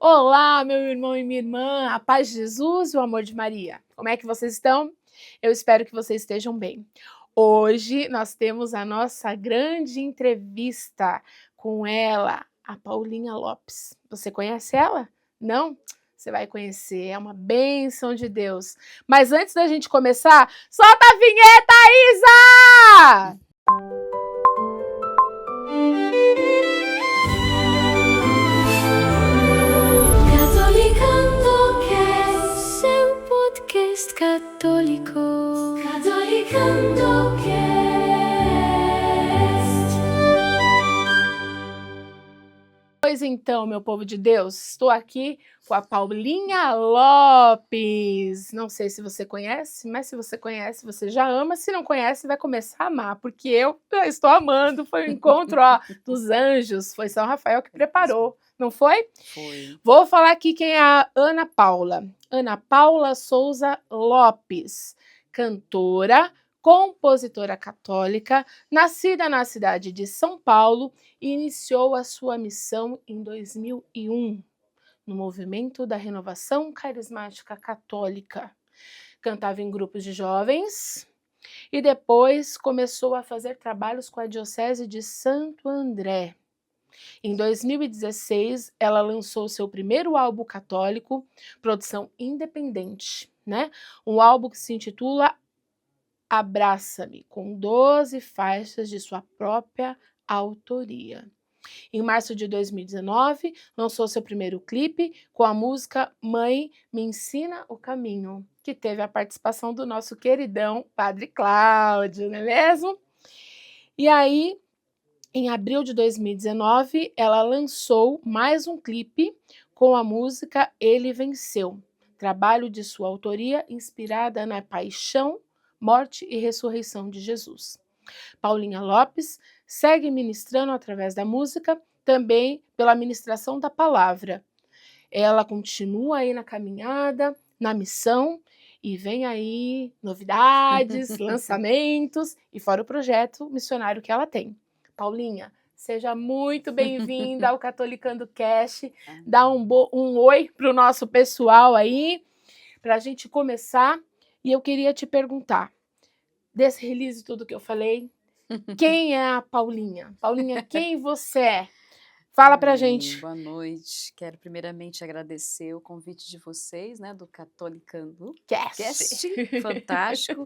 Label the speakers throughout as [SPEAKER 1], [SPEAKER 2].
[SPEAKER 1] Olá, meu irmão e minha irmã, a paz de Jesus e o amor de Maria. Como é que vocês estão? Eu espero que vocês estejam bem. Hoje nós temos a nossa grande entrevista com ela, a Paulinha Lopes. Você conhece ela? Não? Você vai conhecer, é uma bênção de Deus. Mas antes da gente começar, solta a vinheta, Isa!
[SPEAKER 2] Catolicando Cast, seu podcast católico. Catolicando Cast.
[SPEAKER 1] Pois então, meu povo de Deus, estou aqui com a Paulinha Lopes. Não sei se você conhece, mas se você conhece, você já ama. Se não conhece, vai começar a amar, porque eu já estou amando. Foi o encontro dos anjos, foi São Rafael que preparou, não foi?
[SPEAKER 3] Foi.
[SPEAKER 1] Vou falar aqui quem é a Ana Paula. Ana Paula Souza Lopes, cantora, compositora católica, nascida na cidade de São Paulo, e iniciou a sua missão em 2001, no movimento da Renovação Carismática Católica. Cantava em grupos de jovens e depois começou a fazer trabalhos com a Diocese de Santo André. Em 2016, ela lançou seu primeiro álbum católico, produção independente, né? Um álbum que se intitula Abraça-me, com 12 faixas de sua própria autoria. Em março de 2019, lançou seu primeiro clipe com a música Mãe, Me Ensina o Caminho, que teve a participação do nosso queridão Padre Cláudio, não é mesmo? E aí, em abril de 2019, ela lançou mais um clipe com a música Ele Venceu, trabalho de sua autoria inspirada na paixão, morte e ressurreição de Jesus. Paulinha Lopes segue ministrando através da música, também pela ministração da palavra. Ela continua aí na caminhada, na missão, e vem aí novidades, lançamentos, e fora o projeto missionário que ela tem. Paulinha, seja muito bem-vinda ao Catolicando Cast. Dá um oi para o nosso pessoal aí, para a gente começar. E eu queria te perguntar, desse release tudo que eu falei, quem é a Paulinha? Paulinha, quem você é? Fala pra gente.
[SPEAKER 3] Boa noite. Quero primeiramente agradecer o convite de vocês, né, do Catolicando Cast. Fantástico.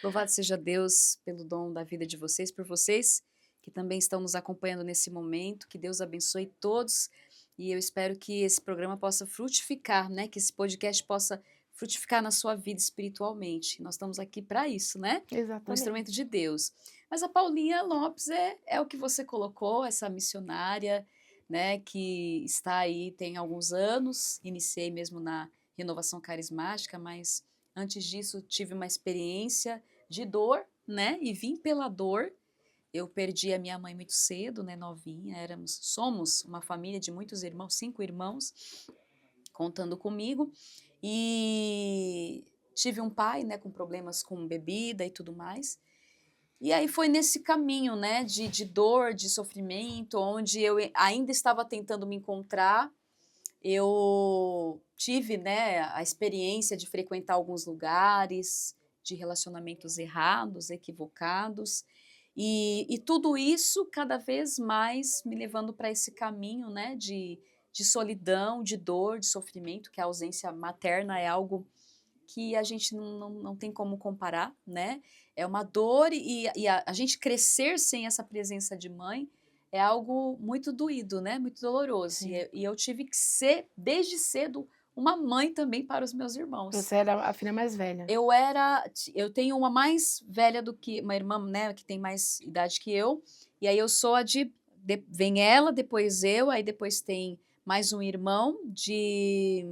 [SPEAKER 3] Louvado seja Deus pelo dom da vida de vocês, por vocês que também estão nos acompanhando nesse momento. Que Deus abençoe todos e eu espero que esse programa possa frutificar, né, que esse podcast possa frutificar na sua vida espiritualmente. Nós estamos aqui para isso, né?
[SPEAKER 1] Exatamente.
[SPEAKER 3] Um instrumento de Deus. Mas a Paulinha Lopes é o que você colocou, essa missionária, né, que está aí tem alguns anos. Iniciei mesmo na Renovação Carismática, mas antes disso tive uma experiência de dor, né, e vim pela dor. Eu perdi a minha mãe muito cedo, né, novinha. Somos uma família de muitos irmãos, 5 irmãos, contando comigo. E tive um pai, né, com problemas com bebida e tudo mais. E aí foi nesse caminho, né, de dor, de sofrimento, onde eu ainda estava tentando me encontrar. Eu tive, né, a experiência de frequentar alguns lugares, de relacionamentos errados, equivocados, e tudo isso cada vez mais me levando para esse caminho, né, de solidão, de dor, de sofrimento, que a ausência materna é algo que a gente não tem como comparar, né? É uma dor e a gente crescer sem essa presença de mãe é algo muito doído, né? Muito doloroso. E eu tive que ser, desde cedo, uma mãe também para os meus irmãos.
[SPEAKER 1] Você era a filha mais velha.
[SPEAKER 3] Eu tenho uma mais velha do que uma irmã, né? Que tem mais idade que eu. E aí eu sou vem ela, depois eu, aí depois tem mais um irmão de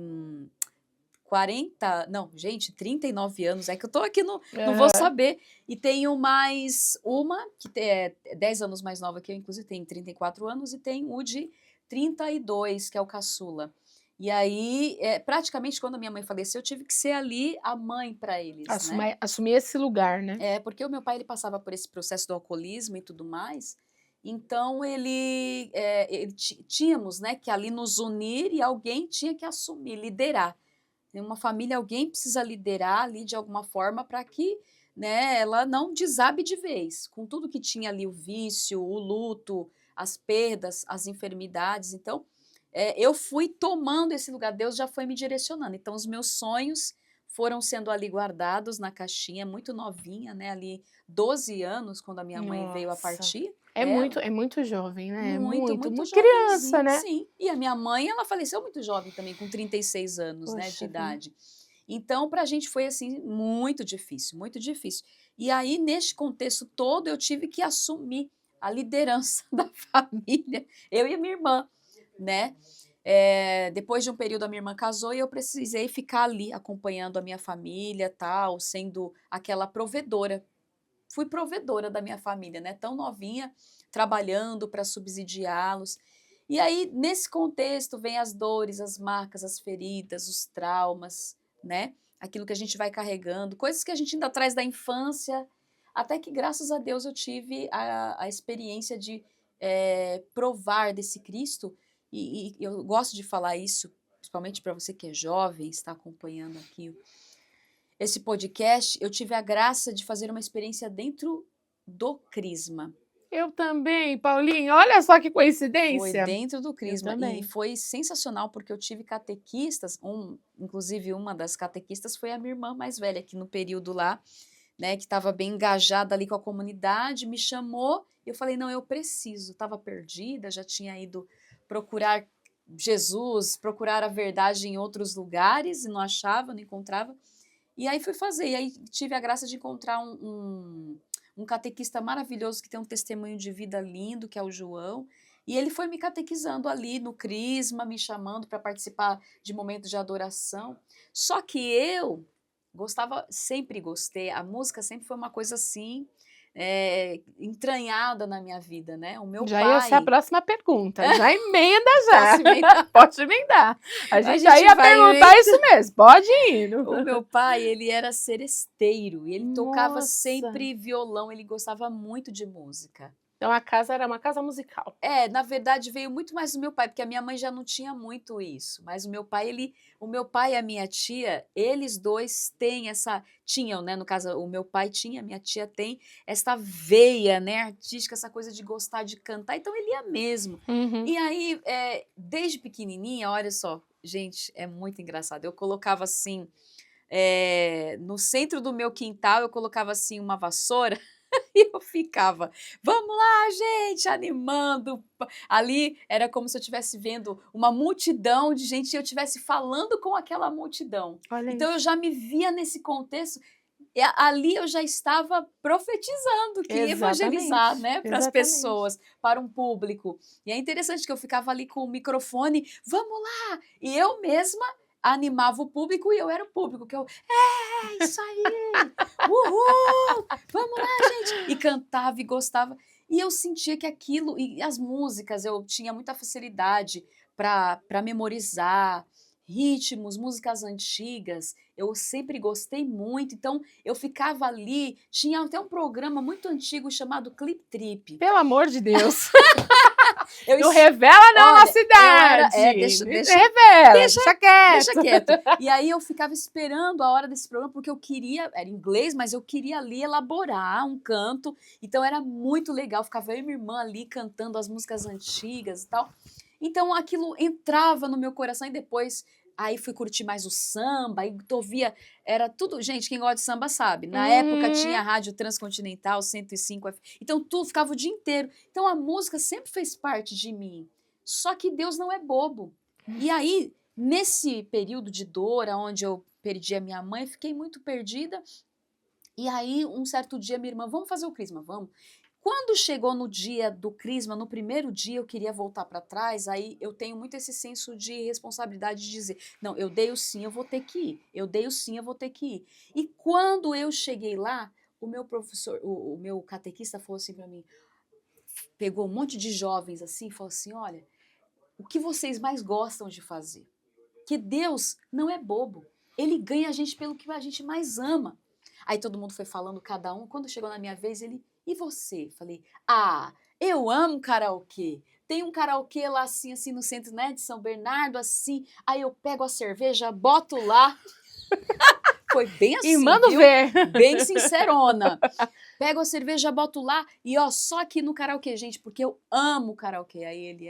[SPEAKER 3] 39 anos, é que eu tô aqui, não vou saber. E tenho mais uma, que é 10 anos mais nova que eu, inclusive tem 34 anos, e tem o de 32, que é o caçula. E aí, praticamente, quando a minha mãe faleceu, eu tive que ser ali a mãe para eles, né?
[SPEAKER 1] Assumir esse lugar, né?
[SPEAKER 3] Porque o meu pai, ele passava por esse processo do alcoolismo e tudo mais, Então, tínhamos, né, que ali nos unir e alguém tinha que assumir, liderar. Em uma família, alguém precisa liderar ali de alguma forma para que, né, ela não desabe de vez, com tudo que tinha ali, o vício, o luto, as perdas, as enfermidades. Então, eu fui tomando esse lugar, Deus já foi me direcionando. Então, os meus sonhos foram sendo ali guardados na caixinha, muito novinha, né, ali 12 anos, quando a minha mãe veio a
[SPEAKER 1] Nossa.
[SPEAKER 3] partir.
[SPEAKER 1] É muito jovem, né?
[SPEAKER 3] Muito,
[SPEAKER 1] Muito
[SPEAKER 3] muito
[SPEAKER 1] criança,
[SPEAKER 3] jovenzinho,
[SPEAKER 1] né?
[SPEAKER 3] sim. E a minha mãe, ela faleceu muito jovem também, com 36 anos, né, de
[SPEAKER 1] Poxa vida.
[SPEAKER 3] idade. Então, para a gente foi, assim, muito difícil, muito difícil. E aí, neste contexto todo, eu tive que assumir a liderança da família, eu e a minha irmã, né. Depois de um período, a minha irmã casou e eu precisei ficar ali, acompanhando a minha família, tal, sendo aquela provedora. Fui provedora da minha família, né, tão novinha, trabalhando para subsidiá-los. E aí, nesse contexto, vem as dores, as marcas, as feridas, os traumas, né, aquilo que a gente vai carregando, coisas que a gente ainda traz da infância, até que, graças a Deus, eu tive a experiência de, provar desse Cristo, e eu gosto de falar isso, principalmente para você que é jovem, está acompanhando aqui esse podcast, eu tive a graça de fazer uma experiência dentro do Crisma.
[SPEAKER 1] Eu também, Paulinho. Olha só que
[SPEAKER 3] Foi
[SPEAKER 1] coincidência.
[SPEAKER 3] dentro do
[SPEAKER 1] Eu
[SPEAKER 3] Crisma e
[SPEAKER 1] também.
[SPEAKER 3] foi sensacional porque eu tive catequistas, inclusive uma das catequistas foi a minha irmã mais velha, que no período lá, né, que estava bem engajada ali com a comunidade, me chamou e eu falei, não, eu preciso, estava perdida, já tinha ido procurar Jesus, procurar a verdade em outros lugares e não achava, não encontrava. E aí fui fazer, e aí tive a graça de encontrar um catequista maravilhoso que tem um testemunho de vida lindo, que é o João, e ele foi me catequizando ali no Crisma, me chamando para participar de momentos de adoração. Só que eu sempre gostei, a música sempre foi uma coisa assim, entranhada na minha vida, né? O meu
[SPEAKER 1] Já ia ser a
[SPEAKER 3] pai.
[SPEAKER 1] próxima pergunta. Já emenda já.
[SPEAKER 3] Posso emendar?
[SPEAKER 1] Pode emendar. A gente já
[SPEAKER 3] gente
[SPEAKER 1] ia
[SPEAKER 3] vai
[SPEAKER 1] perguntar isso mesmo. Pode ir.
[SPEAKER 3] O meu pai, ele era seresteiro e ele tocava
[SPEAKER 1] Nossa.
[SPEAKER 3] sempre violão, ele gostava muito de música.
[SPEAKER 1] Então a casa era uma casa musical.
[SPEAKER 3] Na verdade veio muito mais do meu pai, porque a minha mãe já não tinha muito isso, mas o meu pai e a minha tia, eles dois tinham, né, no caso, o meu pai tinha, a minha tia tem essa veia, né, artística, essa coisa de gostar de cantar, então ele ia mesmo.
[SPEAKER 1] Uhum.
[SPEAKER 3] E aí, desde pequenininha, olha só, gente, é muito engraçado, eu colocava assim, no centro do meu quintal, eu colocava assim uma vassoura, e eu ficava, vamos lá, gente, animando. Ali era como se eu estivesse vendo uma multidão de gente e eu estivesse falando com aquela multidão.
[SPEAKER 1] Olha
[SPEAKER 3] Então eu
[SPEAKER 1] isso.
[SPEAKER 3] já me via nesse contexto, ali eu já estava profetizando que ia evangelizar, né, para as
[SPEAKER 1] Exatamente.
[SPEAKER 3] pessoas, para um público. E é interessante que eu ficava ali com o microfone, vamos lá! E eu mesma animava o público e eu era o público, que eu, isso aí! Uhul! Vamos lá, gente! E cantava e gostava. E eu sentia que aquilo, e as músicas, eu tinha muita facilidade para memorizar, ritmos, músicas antigas, eu sempre gostei muito, então eu ficava ali, tinha até um programa muito antigo chamado Clip Trip.
[SPEAKER 1] Pelo amor de Deus.
[SPEAKER 3] Eu
[SPEAKER 1] Não revela não
[SPEAKER 3] Olha,
[SPEAKER 1] a cidade.
[SPEAKER 3] deixa
[SPEAKER 1] Revela,
[SPEAKER 3] deixa
[SPEAKER 1] deixa quieto.
[SPEAKER 3] Deixa quieto. E aí eu ficava esperando a hora desse programa, porque eu queria, era inglês, mas eu queria ali elaborar um canto, então era muito legal, ficava eu e minha irmã ali cantando as músicas antigas e tal. Então aquilo entrava no meu coração e depois aí fui curtir mais o samba, aí tu ouvia, era tudo, gente, quem gosta de samba sabe, na época tinha a Rádio Transcontinental 105 FM, então tu ficava o dia inteiro. Então a música sempre fez parte de mim. Só que Deus não é bobo. E aí, nesse período de dor, onde eu perdi a minha mãe, fiquei muito perdida. E aí, um certo dia, minha irmã, vamos fazer o Crisma, vamos. Quando chegou no dia do Crisma, no primeiro dia eu queria voltar para trás, aí eu tenho muito esse senso de responsabilidade de dizer, não, eu dei o sim, eu vou ter que ir. Eu dei o sim, eu vou ter que ir. E quando eu cheguei lá, o meu professor, o meu catequista falou assim para mim, pegou um monte de jovens assim, e falou assim, olha, o que vocês mais gostam de fazer? Que Deus não é bobo. Ele ganha a gente pelo que a gente mais ama. Aí todo mundo foi falando, cada um. Quando chegou na minha vez, ele E você? Falei, ah, eu amo karaokê. Tem um karaokê lá assim, assim no centro, né, de São Bernardo, assim. Aí eu pego a cerveja, boto lá. Foi bem
[SPEAKER 1] E
[SPEAKER 3] assim,
[SPEAKER 1] mando
[SPEAKER 3] viu?
[SPEAKER 1] ver.
[SPEAKER 3] Bem sincerona. Pego a cerveja, boto lá e ó, só aqui no karaokê, gente, porque eu amo karaokê. Aí ele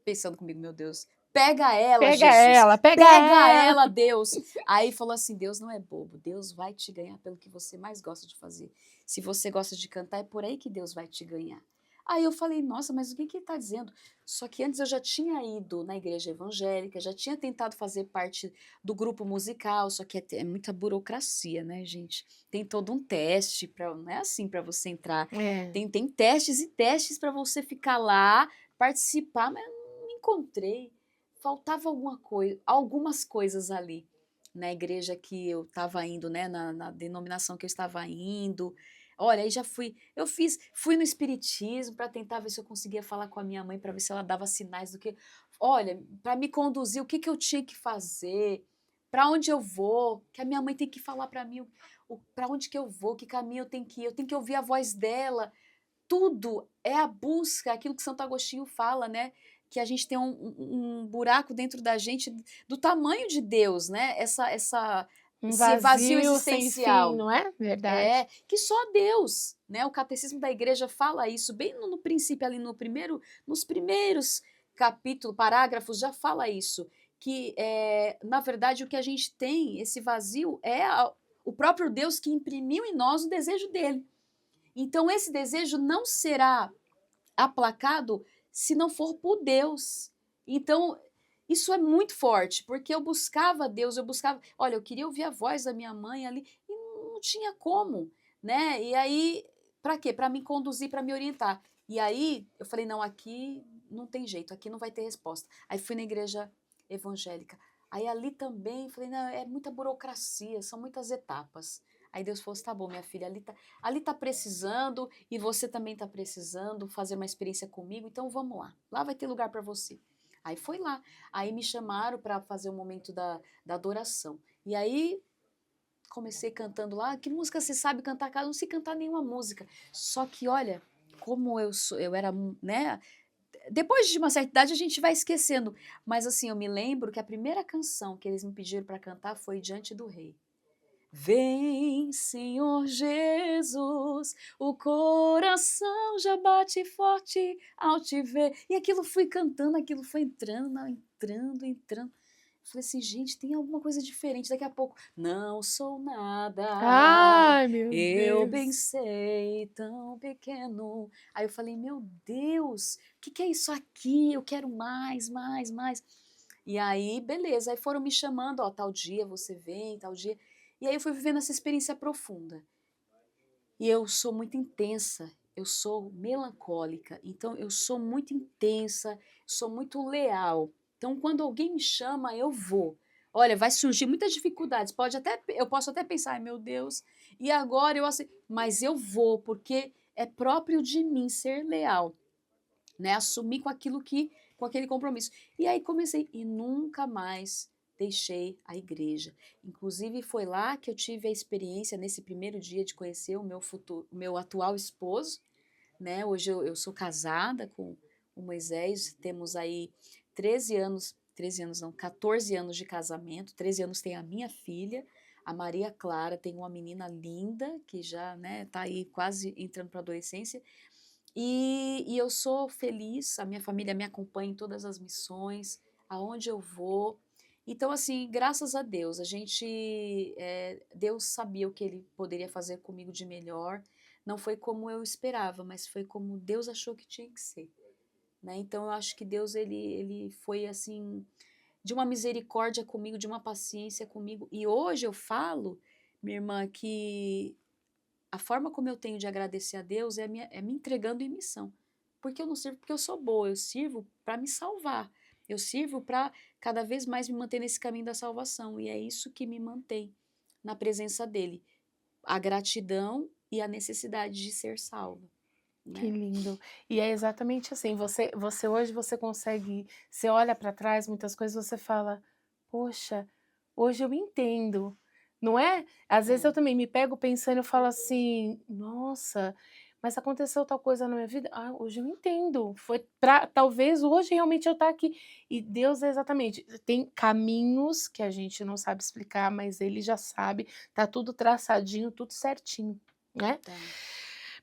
[SPEAKER 3] pensando comigo, meu Deus, pega ela,
[SPEAKER 1] Pega
[SPEAKER 3] Jesus,
[SPEAKER 1] ela, pega
[SPEAKER 3] pega
[SPEAKER 1] ela.
[SPEAKER 3] ela, Deus. Aí falou assim, Deus não é bobo, Deus vai te ganhar pelo que você mais gosta de fazer. Se você gosta de cantar, é por aí que Deus vai te ganhar. Aí eu falei, nossa, mas o que ele está dizendo? Só que antes eu já tinha ido na igreja evangélica, já tinha tentado fazer parte do grupo musical, só que é muita burocracia, né, gente? Tem todo um teste, não é assim para você entrar.
[SPEAKER 1] É.
[SPEAKER 3] Tem testes e testes para você ficar lá, participar, mas eu não encontrei. Faltava algumas coisas ali na igreja que eu estava indo, né, na denominação que eu estava indo. Olha, aí já fui no espiritismo para tentar ver se eu conseguia falar com a minha mãe para ver se ela dava sinais do que, olha, para me conduzir, o que eu tinha que fazer, para onde eu vou, que a minha mãe tem que falar para mim para onde que eu vou, que caminho eu tenho que ouvir a voz dela. Tudo é a busca, aquilo que Santo Agostinho fala, né? Que a gente tem um buraco dentro da gente do tamanho de Deus, né?
[SPEAKER 1] Um
[SPEAKER 3] Esse vazio
[SPEAKER 1] vazio sem fim,
[SPEAKER 3] existencial.
[SPEAKER 1] não é? Verdade.
[SPEAKER 3] É, que só Deus, né? O catecismo da igreja fala isso, bem no princípio, ali nos primeiros capítulos, parágrafos, já fala isso. Que, na verdade, o que a gente tem, esse vazio, o próprio Deus que imprimiu em nós o desejo dele. Então, esse desejo não será aplacado se não for por Deus. Então, isso é muito forte, porque eu buscava Deus, olha, eu queria ouvir a voz da minha mãe ali e não tinha como, né? E aí, para quê? Para me conduzir, para me orientar. E aí, eu falei, não, aqui não tem jeito, aqui não vai ter resposta. Aí fui na igreja evangélica. Aí ali também, falei, não, é muita burocracia, são muitas etapas. Aí Deus falou, tá bom, minha filha, ali tá precisando e você também tá precisando fazer uma experiência comigo, então vamos lá. Lá vai ter lugar para você. Aí foi lá. Aí me chamaram para fazer o momento da adoração. E aí comecei cantando lá. Que música você sabe cantar? Cara, eu não sei cantar nenhuma música. Só que, olha, como eu era, né? Depois de uma certa idade a gente vai esquecendo. Mas assim, eu me lembro que a primeira canção que eles me pediram para cantar foi Diante do Rei. Vem, Senhor Jesus, o coração já bate forte ao te ver. E aquilo fui cantando, aquilo foi entrando. Falei assim, gente, tem alguma coisa diferente. Daqui a pouco, não sou nada,
[SPEAKER 1] Ai, meu
[SPEAKER 3] eu bem
[SPEAKER 1] Deus.
[SPEAKER 3] sei, tão pequeno. Aí eu falei, meu Deus, o que é isso aqui? Eu quero mais, mais, mais. E aí, beleza, aí foram me chamando, ó, tal dia você vem, tal dia. E aí eu fui vivendo essa experiência profunda. E eu sou muito intensa, eu sou melancólica, então eu sou muito intensa, sou muito leal. Então quando alguém me chama, eu vou. Olha, vai surgir muitas dificuldades, eu posso até pensar, ai meu Deus, e agora mas eu vou, porque é próprio de mim ser leal, né? Assumir com aquele compromisso. E aí comecei e nunca mais deixei a igreja. Inclusive foi lá que eu tive a experiência nesse primeiro dia de conhecer o meu atual esposo, né? Hoje eu sou casada com o Moisés, temos aí 13 anos não, 14 anos de casamento, 13 anos tem a minha filha, a Maria Clara, tem uma menina linda que já, né, tá aí quase entrando para a adolescência. E eu sou feliz, a minha família me acompanha em todas as missões, aonde eu vou. Então, assim, graças a Deus, Deus sabia o que Ele poderia fazer comigo de melhor. Não foi como eu esperava, mas foi como Deus achou que tinha que ser, né? Então, eu acho que Deus, ele foi, assim, de uma misericórdia comigo, de uma paciência comigo. E hoje eu falo, minha irmã, que a forma como eu tenho de agradecer a Deus é me entregando em missão. Porque eu não sirvo porque eu sou boa, eu sirvo para me salvar. Eu sirvo para cada vez mais me manter nesse caminho da salvação. E é isso que me mantém na presença dele. A gratidão e a necessidade de ser salva.
[SPEAKER 1] Que
[SPEAKER 3] Né?
[SPEAKER 1] lindo. E é exatamente assim, você hoje você consegue, você olha para trás muitas coisas, você fala, poxa, hoje eu entendo, não é? Às vezes
[SPEAKER 3] É.
[SPEAKER 1] eu também me pego pensando, eu falo assim: "Nossa, mas aconteceu tal coisa na minha vida, hoje eu entendo, foi pra talvez hoje realmente eu estar aqui". E Deus é exatamente, tem caminhos que a gente não sabe explicar, mas Ele já sabe, tá tudo traçadinho, tudo certinho, né.
[SPEAKER 3] Tá.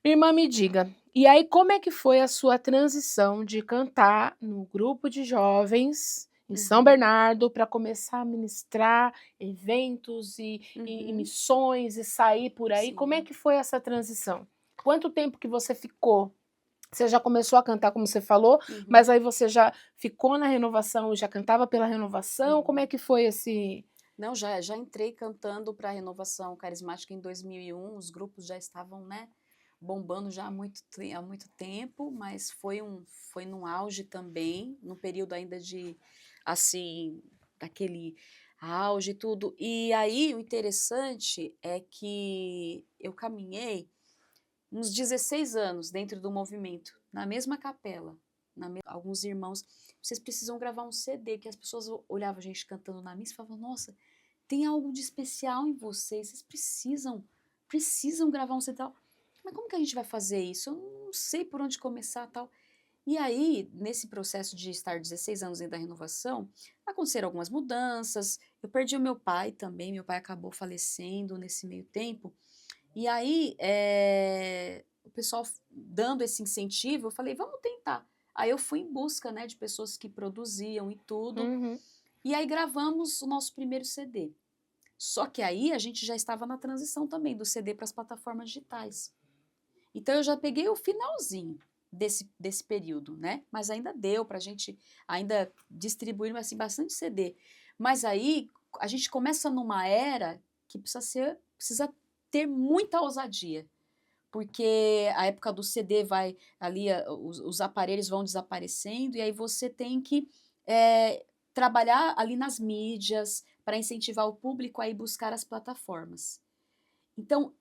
[SPEAKER 1] Minha irmã, me diga, e aí como é que foi a sua transição de cantar no grupo de jovens em São
[SPEAKER 3] Uhum,
[SPEAKER 1] Bernardo para começar a ministrar eventos e
[SPEAKER 3] uhum,
[SPEAKER 1] missões e sair por aí, como é
[SPEAKER 3] sim.
[SPEAKER 1] que foi essa transição? Quanto tempo que você ficou? Você já começou a cantar como você falou,
[SPEAKER 3] Uhum,
[SPEAKER 1] mas aí você já ficou na renovação, já cantava pela renovação, como
[SPEAKER 3] uhum.
[SPEAKER 1] é que foi esse
[SPEAKER 3] Não, já entrei cantando para a Renovação Carismática em 2001, os grupos já estavam, né, bombando já há muito tempo, mas foi num auge também, num período ainda de, assim, daquele auge e tudo. E aí, o interessante é que eu caminhei uns 16 anos dentro do movimento, na mesma capela. Alguns irmãos, vocês precisam gravar um CD, que as pessoas olhavam a gente cantando na missa e falavam, nossa, tem algo de especial em vocês, vocês precisam gravar um CD tal. Mas como que a gente vai fazer isso? Eu não sei por onde começar tal. E aí, nesse processo de estar 16 anos dentro da renovação, aconteceram algumas mudanças. Eu perdi o meu pai também, meu pai acabou falecendo nesse meio tempo. E aí, o pessoal dando esse incentivo, eu falei, vamos tentar. Aí eu fui em busca, né, de pessoas que produziam e tudo.
[SPEAKER 1] uhum.
[SPEAKER 3] E aí gravamos o nosso primeiro CD. Só que aí a gente já estava na transição também do CD para as plataformas digitais. Então eu já peguei o finalzinho desse período, né? Mas ainda deu para a gente ainda distribuir assim, bastante CD. Mas aí a gente começa numa era que precisa ter muita ousadia. Porque a época do CD vai ali, os aparelhos vão desaparecendo, e aí você tem que trabalhar ali nas mídias para incentivar o público a ir buscar as plataformas. Então,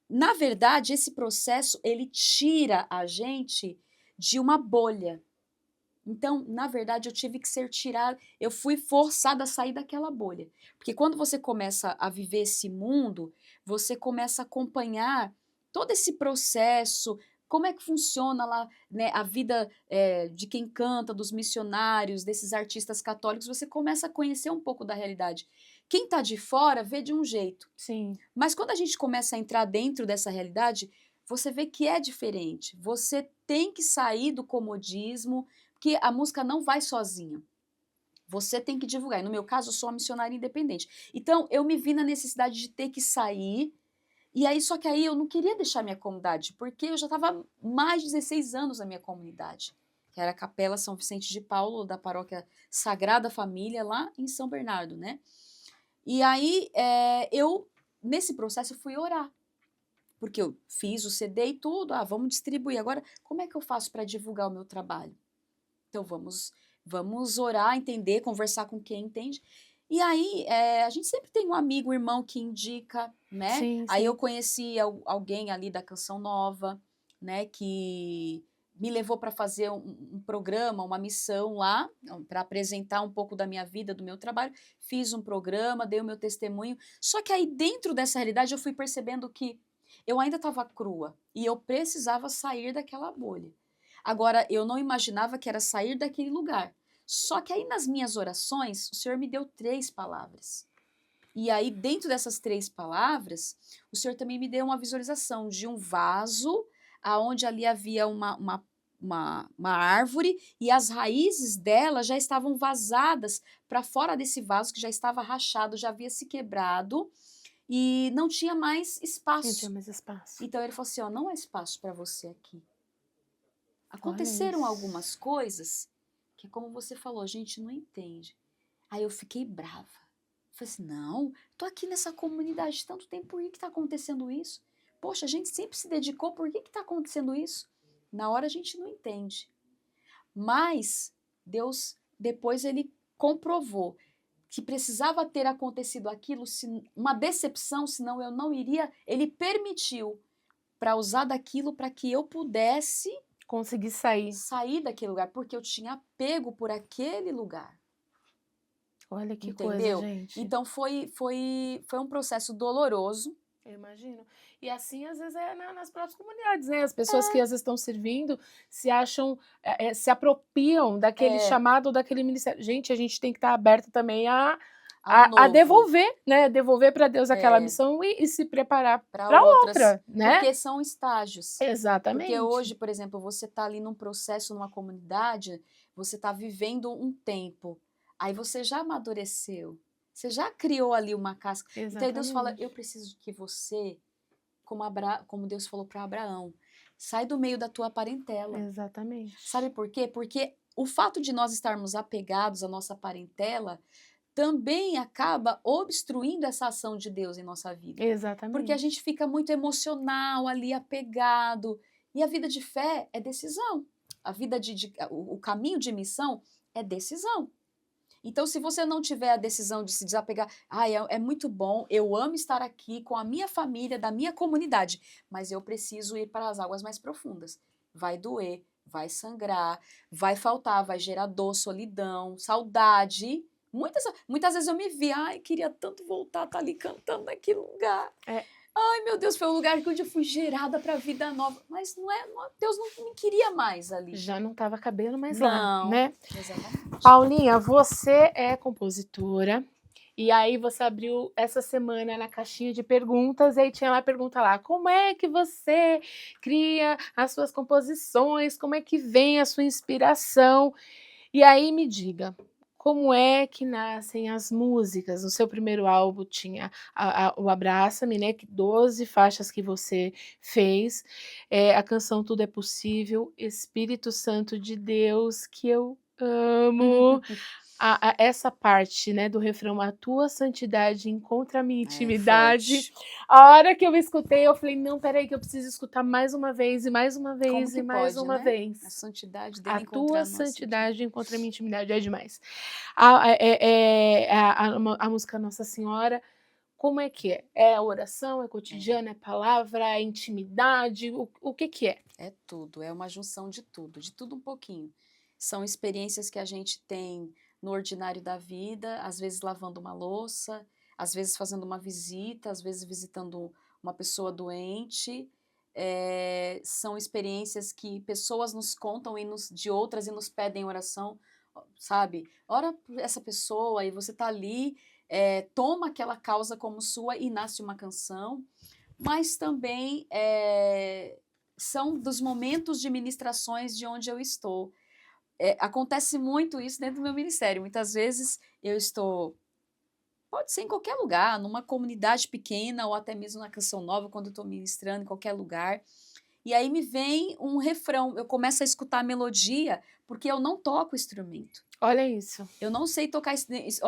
[SPEAKER 3] na verdade, esse processo ele tira a gente de uma bolha. Então, na verdade, eu tive que ser tirada, eu fui forçada a sair daquela bolha. Porque quando você começa a viver esse mundo, você começa a acompanhar todo esse processo, como é que funciona lá, né, a vida de quem canta, dos missionários, desses artistas católicos, você começa a conhecer um pouco da realidade. Quem está de fora vê de um jeito,
[SPEAKER 1] Sim,
[SPEAKER 3] mas quando a gente começa a entrar dentro dessa realidade, você vê que é diferente. Você tem que sair do comodismo, porque a música não vai sozinha. Você tem que divulgar. E no meu caso, eu sou uma missionária independente. Então, eu me vi na necessidade de ter que sair. E aí, só que aí eu não queria deixar minha comunidade, porque eu já estava mais de 16 anos na minha comunidade, que era a Capela São Vicente de Paulo, da paróquia Sagrada Família, lá em São Bernardo, né? E aí, nesse processo, eu fui orar. Porque eu fiz o CD e tudo, vamos distribuir. Agora, como é que eu faço para divulgar o meu trabalho? Então, vamos orar, entender, conversar com quem entende. E aí, a gente sempre tem um amigo, um irmão que indica, né?
[SPEAKER 1] sim,
[SPEAKER 3] Aí eu
[SPEAKER 1] sim.
[SPEAKER 3] conheci alguém ali da Canção Nova, né? Que me levou para fazer um programa, uma missão lá, para apresentar um pouco da minha vida, do meu trabalho. Fiz um programa, dei o meu testemunho. Só que aí, dentro dessa realidade, eu fui percebendo que eu ainda estava crua e eu precisava sair daquela bolha. Agora, eu não imaginava que era sair daquele lugar. Só que aí nas minhas orações, o Senhor me deu 3 palavras. E aí, dentro dessas 3 palavras, o Senhor também me deu uma visualização de um vaso, aonde ali havia uma árvore, e as raízes dela já estavam vazadas para fora desse vaso, que já estava rachado, já havia se quebrado, e não tinha mais
[SPEAKER 1] Não tinha
[SPEAKER 3] espaço.
[SPEAKER 1] mais espaço.
[SPEAKER 3] Então ele falou assim: ó, não há espaço para você aqui.
[SPEAKER 1] Olha
[SPEAKER 3] Aconteceram
[SPEAKER 1] isso.
[SPEAKER 3] algumas coisas que, como você falou, a gente não entende. Aí eu fiquei brava. Falei assim, não, tô aqui nessa comunidade tanto tempo, por que está acontecendo isso? Poxa, a gente sempre se dedicou, por que está acontecendo isso? Na hora a gente não entende. Mas Deus, depois ele comprovou que precisava ter acontecido aquilo, uma decepção, senão eu não iria. Ele permitiu para usar daquilo para que eu pudesse
[SPEAKER 1] Consegui sair.
[SPEAKER 3] sair daquele lugar, porque eu tinha apego por aquele lugar.
[SPEAKER 1] Olha que coisa,
[SPEAKER 3] entendeu?
[SPEAKER 1] gente.
[SPEAKER 3] Então foi um processo doloroso.
[SPEAKER 1] Eu imagino. E assim, às vezes, nas próprias comunidades, né? As pessoas que às vezes estão servindo se acham, se apropriam daquele
[SPEAKER 3] É.
[SPEAKER 1] chamado, daquele ministério. Gente, a gente tem que estar aberto também a
[SPEAKER 3] Ao novo.
[SPEAKER 1] devolver, né? Devolver para Deus aquela
[SPEAKER 3] É.
[SPEAKER 1] missão e se preparar
[SPEAKER 3] Para
[SPEAKER 1] para
[SPEAKER 3] outras,
[SPEAKER 1] outra, né?
[SPEAKER 3] porque são estágios.
[SPEAKER 1] Exatamente.
[SPEAKER 3] Porque hoje, por exemplo, você está ali num processo, numa comunidade, você está vivendo um tempo, aí você já amadureceu, você já criou ali uma casca. Então aí Deus fala,
[SPEAKER 1] Exatamente.
[SPEAKER 3] eu preciso que você, como Deus falou para Abraão, sai do meio da tua parentela.
[SPEAKER 1] Exatamente.
[SPEAKER 3] Sabe por quê? Porque o fato de nós estarmos apegados à nossa parentela também acaba obstruindo essa ação de Deus em nossa vida.
[SPEAKER 1] Exatamente.
[SPEAKER 3] Porque a gente fica muito emocional ali, apegado. E a vida de fé é decisão. A vida o caminho de missão é decisão. Então, se você não tiver a decisão de se desapegar, é muito bom, eu amo estar aqui com a minha família, da minha comunidade, mas eu preciso ir para as águas mais profundas. Vai doer, vai sangrar, vai faltar, vai gerar dor, solidão, saudade. Muitas vezes eu me vi, queria tanto voltar a estar ali cantando naquele lugar. Ai, meu Deus, foi o lugar onde eu fui gerada para a vida nova. Mas Deus não me queria mais ali.
[SPEAKER 1] Já não estava cabendo mais
[SPEAKER 3] Não,
[SPEAKER 1] lá, né?
[SPEAKER 3] Exatamente.
[SPEAKER 1] Paulinha, você é compositora. E aí você abriu essa semana na caixinha de perguntas e aí tinha lá a pergunta lá, como é que você cria as suas composições, como é que vem a sua inspiração? E aí me diga, como é que nascem as músicas? No seu primeiro álbum tinha o Abraça-me, né? 12 faixas que você fez, a canção Tudo é Possível, Espírito Santo de Deus, que eu amo. Essa parte, né, do refrão, a tua santidade encontra a minha intimidade. A hora que eu escutei, eu falei, não, peraí, que eu preciso escutar mais uma vez, e mais uma vez, e mais uma vez.
[SPEAKER 3] A santidade dele
[SPEAKER 1] A tua
[SPEAKER 3] encontrar
[SPEAKER 1] santidade encontra a minha intimidade, é demais. A música Nossa Senhora, como é que é? É oração, é cotidiano, é palavra, é intimidade, o que que é?
[SPEAKER 3] É tudo, é uma junção de tudo um pouquinho. São experiências que a gente tem no ordinário da vida, às vezes lavando uma louça, às vezes fazendo uma visita, às vezes visitando uma pessoa doente. São experiências que pessoas nos contam de outras e nos pedem oração, sabe? Ora por essa pessoa e você tá ali, toma aquela causa como sua e nasce uma canção, mas também são dos momentos de ministrações de onde eu estou. Acontece muito isso dentro do meu ministério. Muitas vezes eu estou, pode ser em qualquer lugar, numa comunidade pequena ou até mesmo na Canção Nova, quando eu estou ministrando em qualquer lugar. E aí me vem um refrão, eu começo a escutar a melodia, porque eu não toco instrumento.
[SPEAKER 1] Olha isso.
[SPEAKER 3] Eu não sei tocar,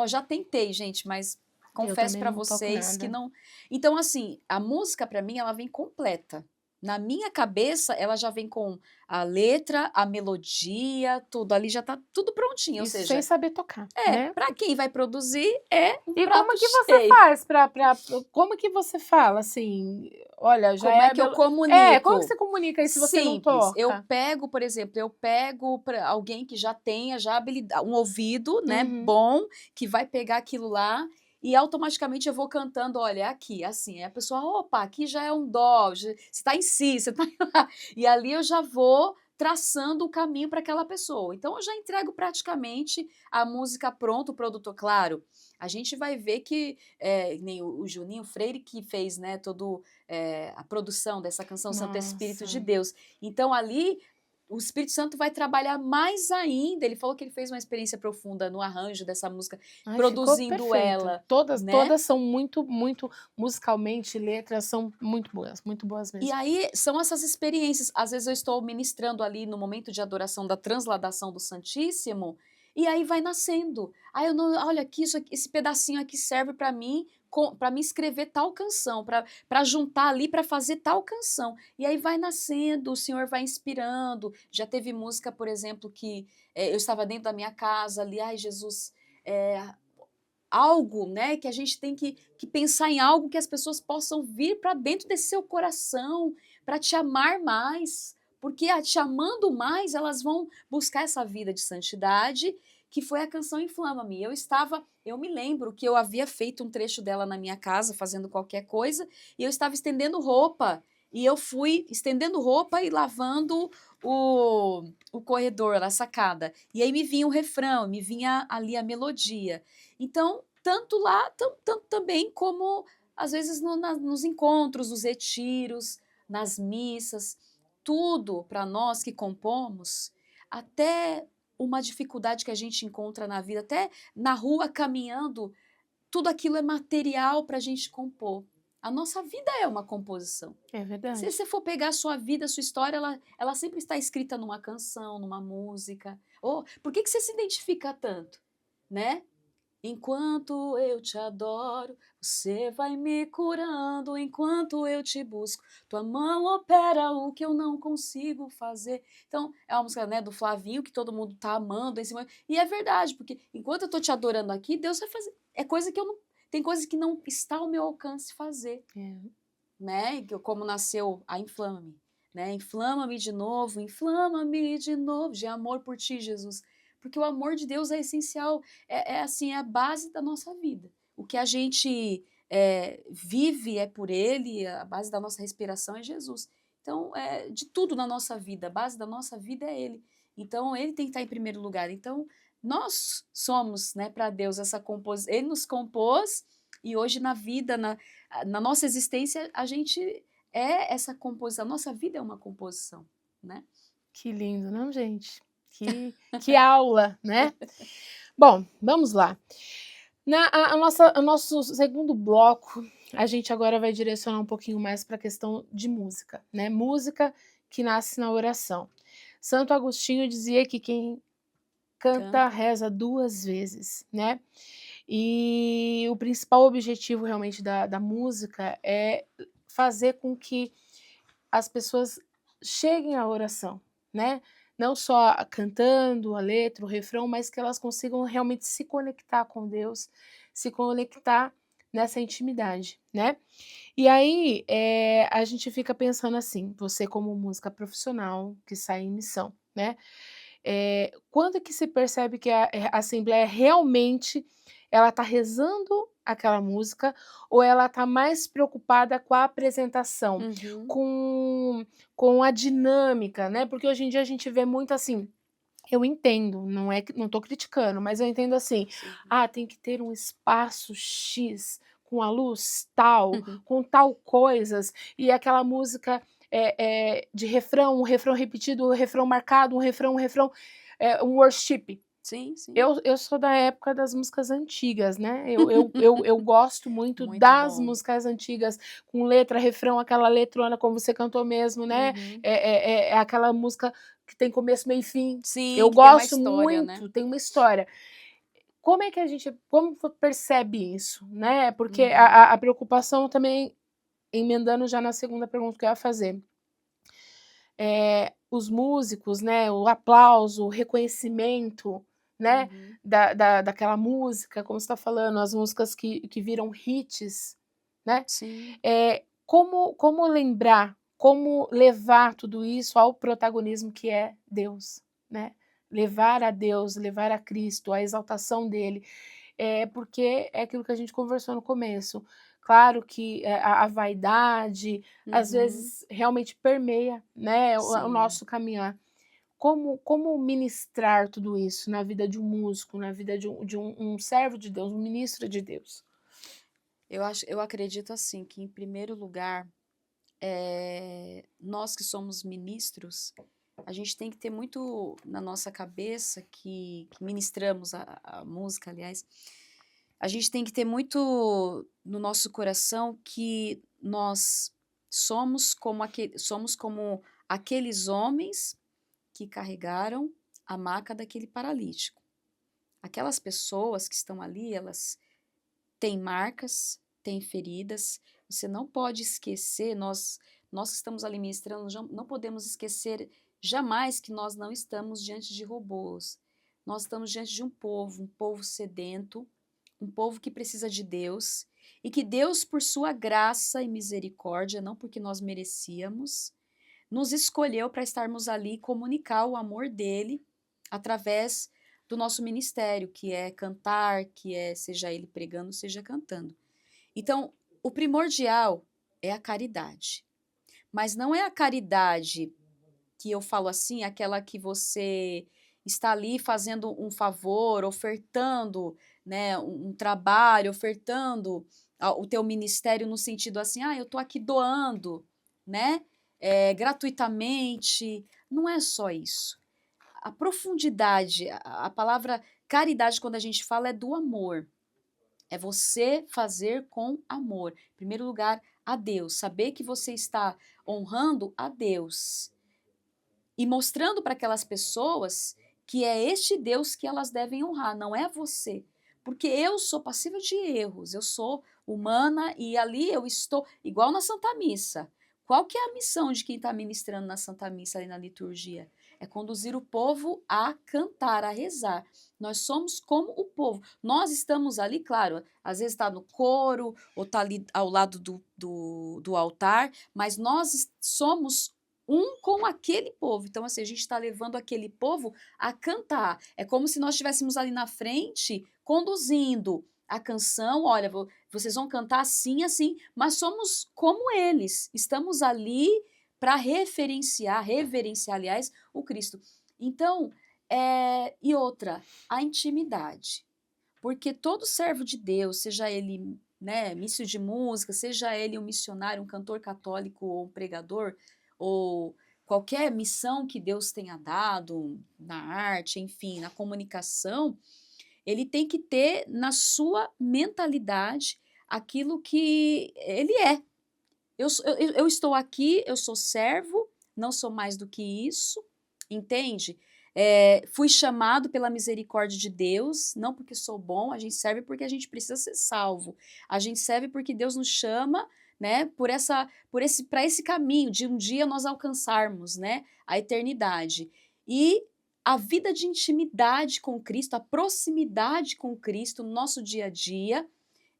[SPEAKER 3] já tentei, gente, mas confesso para vocês que não. Então, assim, a música para mim, ela vem completa. Na minha cabeça, ela já vem com a letra, a melodia, tudo. Ali já tá tudo prontinho,
[SPEAKER 1] Isso
[SPEAKER 3] ou seja...
[SPEAKER 1] sem saber tocar, né?
[SPEAKER 3] Para quem vai produzir, um
[SPEAKER 1] E
[SPEAKER 3] prato
[SPEAKER 1] como que você
[SPEAKER 3] cheio.
[SPEAKER 1] faz como que você fala, assim, olha, já
[SPEAKER 3] Como é que eu comunico?
[SPEAKER 1] Como que você comunica isso se você não
[SPEAKER 3] Simples.
[SPEAKER 1] toca?
[SPEAKER 3] Eu pego, por exemplo, para alguém que já tenha habilidade, um ouvido, né, bom, que vai pegar aquilo lá e automaticamente eu vou cantando, olha, é aqui, assim. Aí a pessoa, opa, aqui já é um dó, você está em si, você está lá. E ali eu já vou traçando o caminho para aquela pessoa. Então eu já entrego praticamente a música pronta, o produtor, claro. A gente vai ver que nem o Juninho Freire que fez, né, toda a produção dessa canção Santo Espírito de Deus. Então ali o Espírito Santo vai trabalhar mais ainda. Ele falou que ele fez uma experiência profunda no arranjo dessa música, produzindo ela.
[SPEAKER 1] Todas são muito musicalmente, letras são muito boas mesmo.
[SPEAKER 3] E aí são essas experiências. Às vezes eu estou ministrando ali no momento de adoração da transladação do Santíssimo, e aí vai nascendo. Olha aqui, esse pedacinho aqui serve para mim escrever tal canção, para juntar ali, para fazer tal canção. E aí vai nascendo, o Senhor vai inspirando. Já teve música, por exemplo, que eu estava dentro da minha casa ali, Jesus, algo, né, que a gente tem que pensar em algo que as pessoas possam vir para dentro desse seu coração, para te amar mais. Porque te amando mais, elas vão buscar essa vida de santidade que foi a canção Inflama-me. Eu me lembro que eu havia feito um trecho dela na minha casa, fazendo qualquer coisa, e eu estava estendendo roupa. E eu fui estendendo roupa e lavando o corredor, a sacada. E aí me vinha o refrão, me vinha ali a melodia. Então, tanto lá, tanto também como, às vezes, nos encontros, nos retiros, nas missas, tudo para nós que compomos, até uma dificuldade que a gente encontra na vida, até na rua caminhando, tudo aquilo é material para a gente compor. A nossa vida é uma composição.
[SPEAKER 1] É
[SPEAKER 3] Se
[SPEAKER 1] verdade.
[SPEAKER 3] você for pegar a sua vida, a sua história, ela sempre está escrita numa canção, numa música. Oh, por que você se identifica tanto, né? Enquanto eu te adoro, você vai me curando. Enquanto eu te busco, tua mão opera o que eu não consigo fazer. Então, é uma música, né, do Flavinho, que todo mundo tá amando esse momento. E é verdade, porque enquanto eu tô te adorando aqui, Deus vai fazer. É coisa que eu não. Tem coisas que não está ao meu alcance fazer,
[SPEAKER 1] É.
[SPEAKER 3] né? Como nasceu a Inflama-me, né? Inflama-me de novo, de amor por ti, Jesus. Porque o amor de Deus é essencial, assim, é a base da nossa vida. O que a gente vive é por Ele, a base da nossa respiração é Jesus. Então, de tudo na nossa vida, a base da nossa vida é Ele. Então, Ele tem que estar em primeiro lugar. Então, nós somos, né, para Deus essa composição. Ele nos compôs e hoje na vida, na nossa existência, a gente é essa composição. A nossa vida é uma composição, né?
[SPEAKER 1] Que lindo, não, gente? Que aula, né? Bom, vamos lá. O nosso segundo bloco, a gente agora vai direcionar um pouquinho mais para a questão de música, né? Música que nasce na oração. Santo Agostinho dizia que quem canta reza 2 vezes, né? E o principal objetivo realmente da música é fazer com que as pessoas cheguem à oração, né? Não só cantando a letra, o refrão, mas que elas consigam realmente se conectar com Deus, se conectar nessa intimidade, né? E aí a gente fica pensando assim, você como música profissional que sai em missão, né? Quando é que se percebe que a assembleia realmente ela está rezando aquela música ou ela está mais preocupada com a apresentação, com a dinâmica, né? Porque hoje em dia a gente vê muito assim, eu entendo, não estou criticando, mas eu entendo assim,
[SPEAKER 3] Sim.
[SPEAKER 1] tem que ter um espaço X com a luz tal, com tal coisas, e aquela música de refrão, um refrão repetido, um refrão marcado, um refrão, um worship.
[SPEAKER 3] Sim, sim.
[SPEAKER 1] Eu sou da época das músicas antigas, né? Eu gosto muito
[SPEAKER 3] Muito
[SPEAKER 1] das
[SPEAKER 3] bom.
[SPEAKER 1] músicas antigas, com letra, refrão, aquela letrona como você cantou mesmo, né? É aquela música que tem começo, meio e fim.
[SPEAKER 3] Sim,
[SPEAKER 1] Eu
[SPEAKER 3] que tem uma
[SPEAKER 1] gosto
[SPEAKER 3] história,
[SPEAKER 1] muito,
[SPEAKER 3] né?
[SPEAKER 1] tem uma história. Como percebe isso, né? Porque a preocupação também, emendando já na segunda pergunta que eu ia fazer. Os músicos, né? O aplauso, o reconhecimento, né? Daquela música, como você está falando, as músicas que viram hits, né?
[SPEAKER 3] Sim.
[SPEAKER 1] Como lembrar, como levar tudo isso ao protagonismo que é Deus, né? Levar a Deus, levar a Cristo, a exaltação dele. Porque é aquilo que a gente conversou no começo. Claro que a vaidade, às vezes, realmente permeia, né, o
[SPEAKER 3] Sim.
[SPEAKER 1] nosso caminhar. Como ministrar tudo isso na vida de um músico, na vida de um servo de Deus, um ministro de Deus?
[SPEAKER 3] Eu acredito assim, que em primeiro lugar, nós que somos ministros, a gente tem que ter muito na nossa cabeça que ministramos a música, aliás, a gente tem que ter muito no nosso coração que nós somos como aqueles homens que carregaram a maca daquele paralítico. Aquelas pessoas que estão ali, elas têm marcas, têm feridas. Você não pode esquecer, nós que estamos ali ministrando, não podemos esquecer jamais que nós não estamos diante de robôs. Nós estamos diante de um povo sedento, um povo que precisa de Deus, e que Deus, por sua graça e misericórdia, não porque nós merecíamos, nos escolheu para estarmos ali e comunicar o amor dele através do nosso ministério, que é cantar, que é seja ele pregando, seja cantando. Então, o primordial é a caridade. Mas não é a caridade que eu falo assim, aquela que você está ali fazendo um favor, ofertando, né, um trabalho, ofertando o teu ministério no sentido assim, eu estou aqui doando, né, gratuitamente. Não é só isso. A profundidade, a palavra caridade, quando a gente fala, é do amor. É você fazer com amor. Em primeiro lugar, a Deus. Saber que você está honrando a Deus e mostrando para aquelas pessoas que é este Deus que elas devem honrar, não é você. Porque eu sou passível de erros, eu sou humana e ali eu estou, igual na Santa Missa. Qual que é a missão de quem está ministrando na Santa Missa, ali na liturgia? É conduzir o povo a cantar, a rezar. Nós somos como o povo. Nós estamos ali, claro, às vezes está no coro ou está ali ao lado do altar, mas nós somos um com aquele povo. Então, assim, a gente está levando aquele povo a cantar. É como se nós estivéssemos ali na frente, conduzindo a canção. Olha, vocês vão cantar assim, assim, mas somos como eles. Estamos ali para reverenciar, aliás, o Cristo. Então, e outra, a intimidade. Porque todo servo de Deus, seja ele, né, ministro de música, seja ele um missionário, um cantor católico ou um pregador, ou qualquer missão que Deus tenha dado na arte, enfim, na comunicação, ele tem que ter na sua mentalidade aquilo que ele é. Eu estou aqui, eu sou servo, não sou mais do que isso, entende? Fui chamado pela misericórdia de Deus, não porque sou bom, a gente serve porque a gente precisa ser salvo. A gente serve porque Deus nos chama, né, para esse caminho de um dia nós alcançarmos, né, a eternidade. E a vida de intimidade com Cristo, a proximidade com Cristo no nosso dia a dia,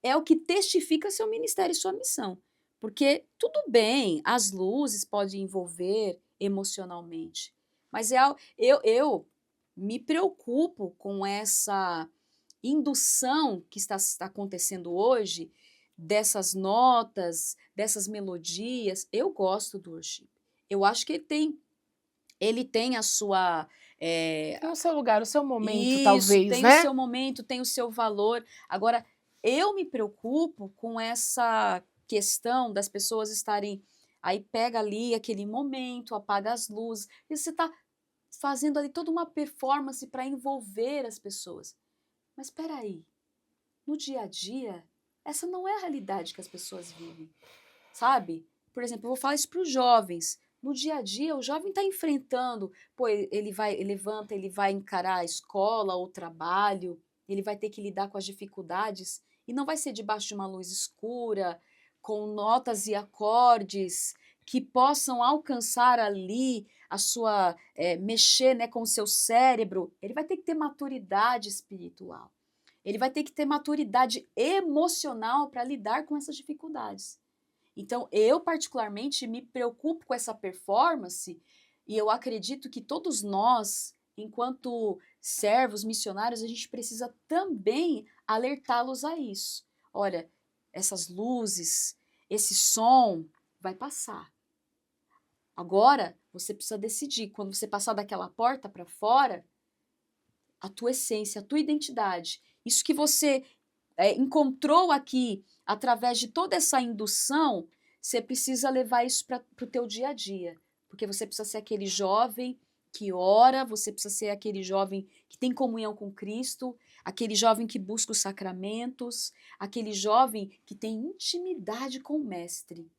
[SPEAKER 3] é o que testifica seu ministério e sua missão. Porque tudo bem, as luzes podem envolver emocionalmente, mas eu me preocupo com essa indução que está acontecendo hoje, dessas notas, dessas melodias. Eu gosto do worship. Eu acho que ele tem a sua.
[SPEAKER 1] Tem o seu lugar, o seu momento,
[SPEAKER 3] Isso,
[SPEAKER 1] talvez,
[SPEAKER 3] tem o
[SPEAKER 1] né?
[SPEAKER 3] seu momento, tem o seu valor. Agora, eu me preocupo com essa questão das pessoas estarem. Aí pega ali aquele momento, apaga as luzes, e você está fazendo ali toda uma performance para envolver as pessoas. Mas espera aí, no dia a dia, essa não é a realidade que as pessoas vivem, sabe? Por exemplo, eu vou falar isso para os jovens. No dia a dia, o jovem está enfrentando, ele levanta, ele vai encarar a escola ou o trabalho, ele vai ter que lidar com as dificuldades, e não vai ser debaixo de uma luz escura, com notas e acordes que possam alcançar ali a sua, mexer, né, com o seu cérebro. Ele vai ter que ter maturidade espiritual. Ele vai ter que ter maturidade emocional para lidar com essas dificuldades. Então, eu particularmente me preocupo com essa performance e eu acredito que todos nós, enquanto servos, missionários, a gente precisa também alertá-los a isso. Olha, essas luzes, esse som vai passar. Agora, você precisa decidir, quando você passar daquela porta para fora, a tua essência, a tua identidade, isso que você encontrou aqui através de toda essa indução, você precisa levar isso para o teu dia a dia, porque você precisa ser aquele jovem que ora, você precisa ser aquele jovem que tem comunhão com Cristo, aquele jovem que busca os sacramentos, aquele jovem que tem intimidade com o Mestre.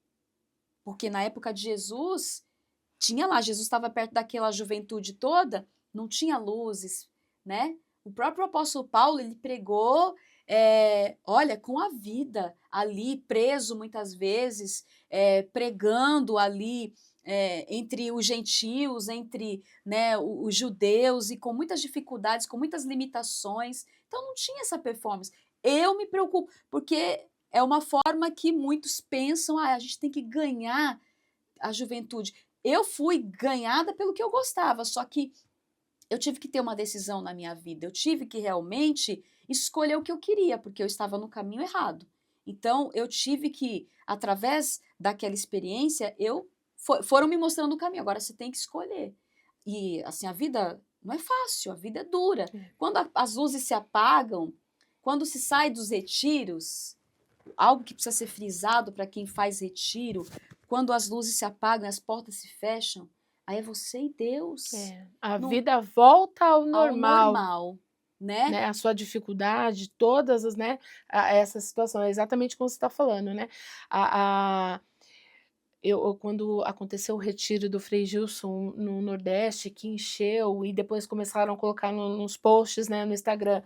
[SPEAKER 3] Porque na época de Jesus, Jesus estava perto daquela juventude toda, não tinha luzes, né? O próprio apóstolo Paulo, ele pregou, olha, com a vida ali, preso muitas vezes, pregando ali entre os gentios, entre, né, os judeus, e com muitas dificuldades, com muitas limitações. Então não tinha essa performance. Eu me preocupo, porque é uma forma que muitos pensam, a gente tem que ganhar a juventude. Eu fui ganhada pelo que eu gostava, só que eu tive que ter uma decisão na minha vida, eu tive que realmente escolher o que eu queria, porque eu estava no caminho errado. Então, eu tive que, através daquela experiência, foram me mostrando o caminho. Agora você tem que escolher. E, assim, a vida não é fácil, a vida é dura.
[SPEAKER 1] É.
[SPEAKER 3] Quando as luzes se apagam, quando se sai dos retiros, algo que precisa ser frisado para quem faz retiro, quando as luzes se apagam, as portas se fecham, aí é você e Deus.
[SPEAKER 1] A
[SPEAKER 3] Não-
[SPEAKER 1] vida volta ao
[SPEAKER 3] Ao
[SPEAKER 1] normal,
[SPEAKER 3] normal, né?
[SPEAKER 1] né? A sua dificuldade, todas as, né? Essa situação, é exatamente como você está falando, né? A, a, quando aconteceu o retiro do Frei Gilson no Nordeste, que encheu, e depois começaram a colocar nos posts, né, no Instagram.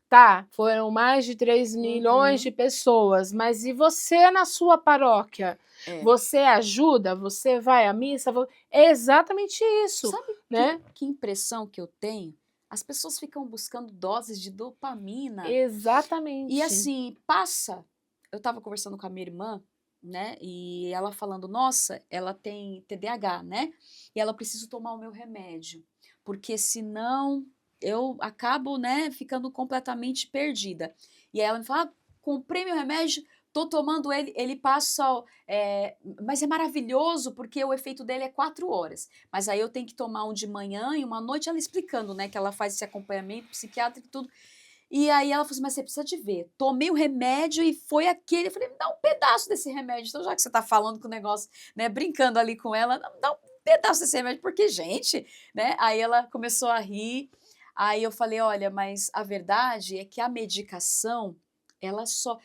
[SPEAKER 1] Tá, foram mais de 3 milhões de pessoas, mas e você na sua paróquia?
[SPEAKER 3] É.
[SPEAKER 1] Você ajuda? Você vai à missa? É exatamente isso,
[SPEAKER 3] Sabe
[SPEAKER 1] né?
[SPEAKER 3] que impressão que eu tenho? As pessoas ficam buscando doses de dopamina.
[SPEAKER 1] Exatamente.
[SPEAKER 3] E assim, passa. Eu estava conversando com a minha irmã, né? E ela falando, nossa, ela tem TDAH, né? E ela precisa tomar o meu remédio, porque senão eu acabo, né, ficando completamente perdida. E aí ela me fala, comprei meu remédio, tô tomando ele passa, mas é maravilhoso porque o efeito dele é 4 horas. Mas aí eu tenho que tomar um de manhã e uma à noite, ela explicando, né, que ela faz esse acompanhamento psiquiátrico e tudo. E aí ela falou assim, mas você precisa de ver. Tomei o remédio e foi aquele. Eu falei, me dá um pedaço desse remédio. Então, já que você tá falando com o negócio, né, brincando ali com ela, dá um pedaço desse remédio, porque, gente, né? Aí ela começou a rir. Aí eu falei, olha, mas a verdade é que a medicação, ela só.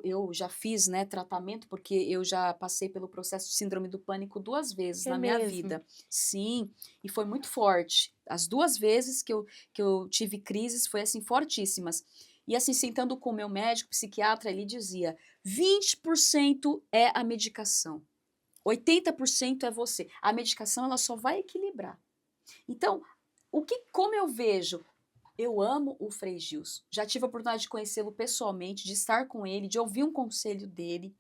[SPEAKER 3] Eu já fiz, né, tratamento, porque eu já passei pelo processo de síndrome do pânico 2 vezes
[SPEAKER 1] É
[SPEAKER 3] na minha
[SPEAKER 1] mesmo?
[SPEAKER 3] vida. Sim, e foi muito forte. As 2 vezes que eu tive crises foi assim fortíssimas. E assim, sentando com o meu médico, psiquiatra, ele dizia: 20% é a medicação, 80% é você. A medicação ela só vai equilibrar. Então, como eu vejo, eu amo o Frei Gilson. Já tive a oportunidade de conhecê-lo pessoalmente, de estar com ele, de ouvir um conselho dele.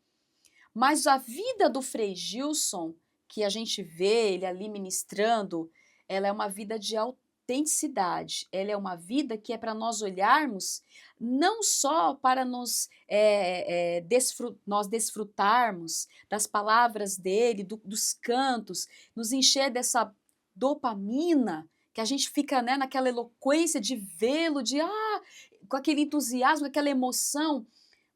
[SPEAKER 3] Mas a vida do Frei Gilson, que a gente vê ele ali ministrando, ela é uma vida de autenticidade. Ela é uma vida que é para nós olharmos, não só para nós desfrutarmos das palavras dele, dos cantos, nos encher dessa dopamina, que a gente fica, né, naquela eloquência de vê-lo, com aquele entusiasmo, aquela emoção,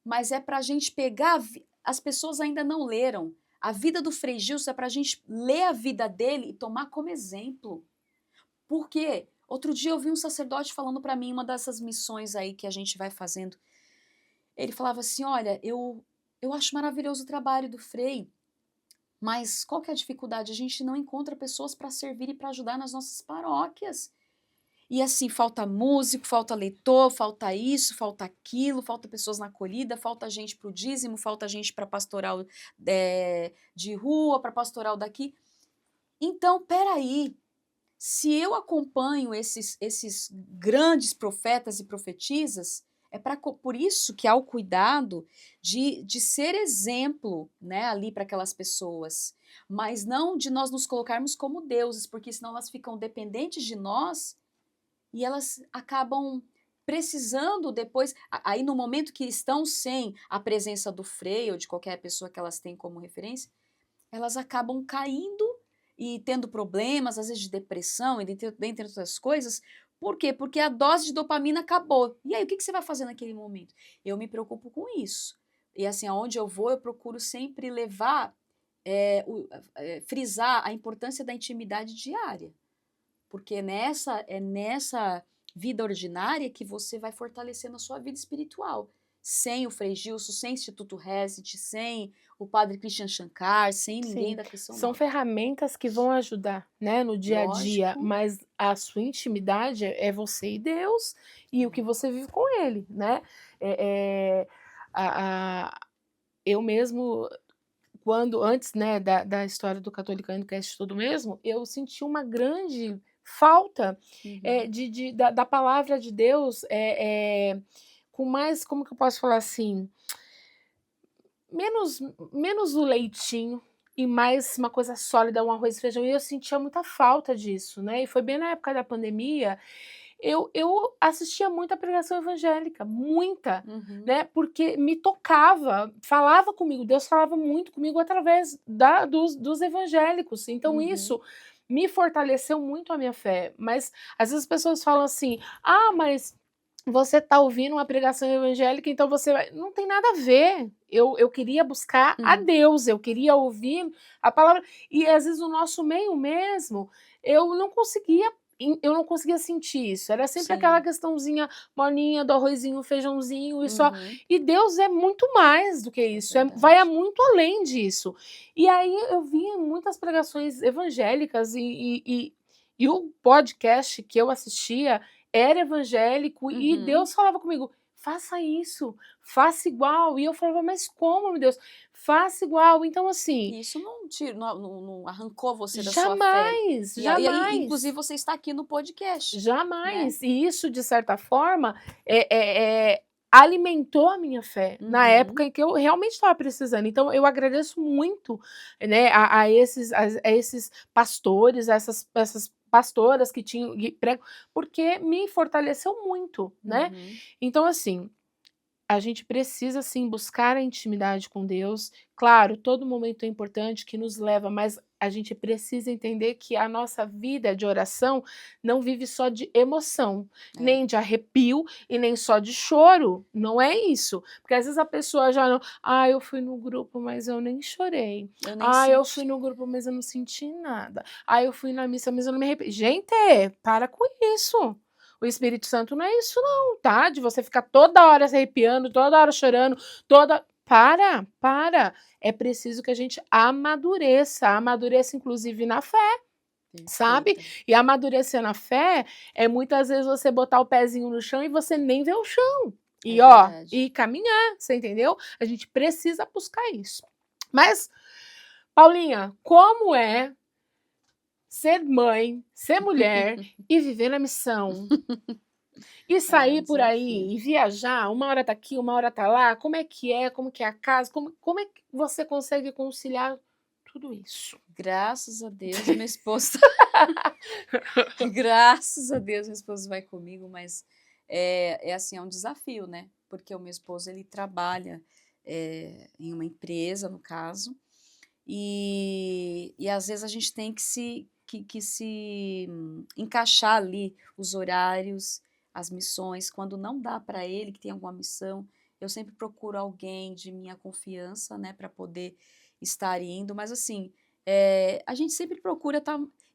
[SPEAKER 3] mas é para a gente pegar. As pessoas ainda não leram. A vida do Frei Gilson é para a gente ler a vida dele e tomar como exemplo. Por quê? Outro dia eu vi um sacerdote falando para mim, uma dessas missões aí que a gente vai fazendo. Ele falava assim: olha, eu acho maravilhoso o trabalho do Frei, mas qual que é a dificuldade? A gente não encontra pessoas para servir e para ajudar nas nossas paróquias. E assim, falta músico, falta leitor, falta isso, falta aquilo, falta pessoas na acolhida, falta gente para o dízimo, falta gente para pastoral de rua, para pastoral daqui. Então, peraí, se eu acompanho esses grandes profetas e profetisas, por isso que há o cuidado de ser exemplo, né, ali para aquelas pessoas, mas não de nós nos colocarmos como deuses, porque senão elas ficam dependentes de nós e elas acabam precisando depois, aí no momento que estão sem a presença do Frei ou de qualquer pessoa que elas têm como referência, elas acabam caindo e tendo problemas, às vezes de depressão, e dentre outras coisas. Por quê? Porque a dose de dopamina acabou. E aí, o que você vai fazer naquele momento? Eu me preocupo com isso. E assim, aonde eu vou, eu procuro sempre levar, frisar a importância da intimidade diária. Porque é nessa vida ordinária que você vai fortalecendo a sua vida espiritual. Sem o Frei Gilson, sem o Instituto Reset, sem o Padre Christian Shankar, sem ninguém
[SPEAKER 1] Sim,
[SPEAKER 3] da questão
[SPEAKER 1] são
[SPEAKER 3] nova.
[SPEAKER 1] ferramentas que vão ajudar, né, no dia a dia,
[SPEAKER 3] Lógico.
[SPEAKER 1] mas a sua intimidade é você e Deus e o que você vive com Ele, né? Eu mesmo, antes, né, da história do Catolicando Cast todo mesmo, eu senti uma grande falta da palavra de Deus, com mais, como que eu posso falar assim, menos o leitinho, e mais uma coisa sólida, um arroz e feijão, e eu sentia muita falta disso, né, e foi bem na época da pandemia, eu assistia muita pregação evangélica, muita,
[SPEAKER 3] Uhum.
[SPEAKER 1] né, porque me tocava, falava comigo, Deus falava muito comigo através dos evangélicos, então
[SPEAKER 3] Uhum.
[SPEAKER 1] isso me fortaleceu muito a minha fé, mas às vezes as pessoas falam assim: "Ah, mas você está ouvindo uma pregação evangélica, então você vai", não tem nada a ver, eu queria buscar a
[SPEAKER 3] Uhum.
[SPEAKER 1] Deus, eu queria ouvir a palavra, e às vezes o nosso meio mesmo, eu não conseguia sentir isso, era sempre aquela
[SPEAKER 3] Sim.
[SPEAKER 1] questãozinha morninha do arrozinho, feijãozinho e só.
[SPEAKER 3] Uhum.
[SPEAKER 1] E Deus é muito mais do que
[SPEAKER 3] É
[SPEAKER 1] isso, vai a
[SPEAKER 3] verdade.
[SPEAKER 1] muito além disso. E aí eu via muitas pregações evangélicas e o podcast que eu assistia era evangélico e
[SPEAKER 3] Uhum.
[SPEAKER 1] Deus falava comigo: "Faça isso, faça igual", e eu falava: "Mas como, meu Deus?". "Faça igual". Então assim,
[SPEAKER 3] E isso não arrancou você da sua fé.
[SPEAKER 1] jamais,
[SPEAKER 3] E aí,
[SPEAKER 1] jamais.
[SPEAKER 3] inclusive, você está aqui no podcast, né.
[SPEAKER 1] Jamais. E isso, de certa forma, alimentou a minha fé, na
[SPEAKER 3] Uhum.
[SPEAKER 1] época em que eu realmente estava precisando. Então eu agradeço muito, né, a esses pastores, a essas pastoras que pregam, porque me fortaleceu muito, né.
[SPEAKER 3] Uhum.
[SPEAKER 1] Então assim, a gente precisa sim buscar a intimidade com Deus. Claro, todo momento é importante que nos leva, mas a gente precisa entender que a nossa vida de oração não vive só de emoção,
[SPEAKER 3] É,
[SPEAKER 1] nem de arrepio e nem só de choro. Não é isso. Porque às vezes a pessoa já não. Ah, eu fui no grupo, mas eu nem chorei.
[SPEAKER 3] eu nem
[SPEAKER 1] Ah, eu fui
[SPEAKER 3] senti.
[SPEAKER 1] no grupo, mas eu não senti nada. Ah, eu fui na missa, mas eu não me arrependi. Gente, para com isso. O Espírito Santo não é isso, não, tá? De você ficar toda hora se arrepiando, toda hora chorando, toda. Para. É preciso que a gente amadureça inclusive na fé, sabe?
[SPEAKER 3] Perfeita.
[SPEAKER 1] E amadurecer na fé é muitas vezes você botar o pezinho no chão e você nem ver o chão.
[SPEAKER 3] É
[SPEAKER 1] E ó,
[SPEAKER 3] verdade.
[SPEAKER 1] e caminhar, você entendeu? A gente precisa buscar isso. Mas, Paulinha, como é ser mãe, ser mulher e viver na missão? E
[SPEAKER 3] É um
[SPEAKER 1] sair por
[SPEAKER 3] desafio.
[SPEAKER 1] aí e viajar, uma hora tá aqui, uma hora tá lá, como é que é? Como que é a casa? Como é que você consegue conciliar tudo isso?
[SPEAKER 3] Graças a Deus, o meu esposo graças a Deus, meu esposo vai comigo, mas é assim, é um desafio, né, porque o meu esposo ele trabalha, em uma empresa, no caso, e às vezes a gente tem que se encaixar ali os horários, as missões, quando não dá para ele, que tem alguma missão, eu sempre procuro alguém de minha confiança, né, para poder estar indo, mas assim, a gente sempre procura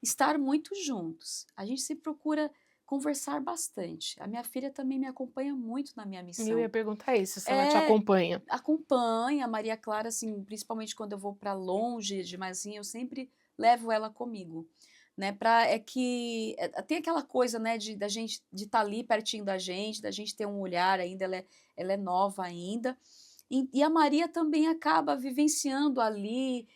[SPEAKER 3] estar muito juntos, a gente sempre procura conversar bastante. A minha filha também me acompanha muito na minha
[SPEAKER 1] Eu ia
[SPEAKER 3] missão.
[SPEAKER 1] perguntar isso, se ela te
[SPEAKER 3] É,
[SPEAKER 1] acompanha.
[SPEAKER 3] acompanha, a Maria Clara, assim, principalmente quando eu vou para longe demais, assim, eu sempre levo ela comigo, né, tem aquela coisa, né, da gente de estar ali pertinho da gente ter um olhar ainda, ela é nova ainda, e a Maria também acaba vivenciando ali,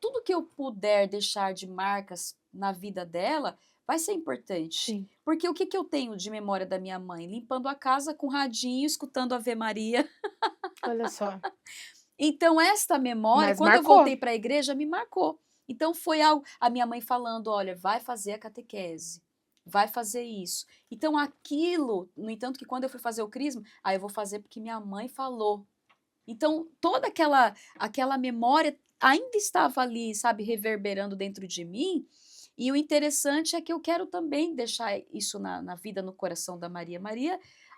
[SPEAKER 3] tudo que eu puder deixar de marcas na vida dela, vai ser importante.
[SPEAKER 1] Sim,
[SPEAKER 3] Porque o que que eu tenho de memória da minha mãe? Limpando a casa com radinho, escutando Ave Maria.
[SPEAKER 1] olha só.
[SPEAKER 3] Então esta memória,
[SPEAKER 1] Mas
[SPEAKER 3] quando eu
[SPEAKER 1] marcou.
[SPEAKER 3] voltei para a igreja, me marcou. Então foi algo, a minha mãe falando: "Olha, vai fazer a catequese, vai fazer isso". Então aquilo, no entanto que quando eu fui fazer o crisma, eu vou fazer porque minha mãe falou. Então toda aquela memória ainda estava ali, sabe, reverberando dentro de mim, e o interessante é que eu quero também deixar isso na vida, no coração da Maria.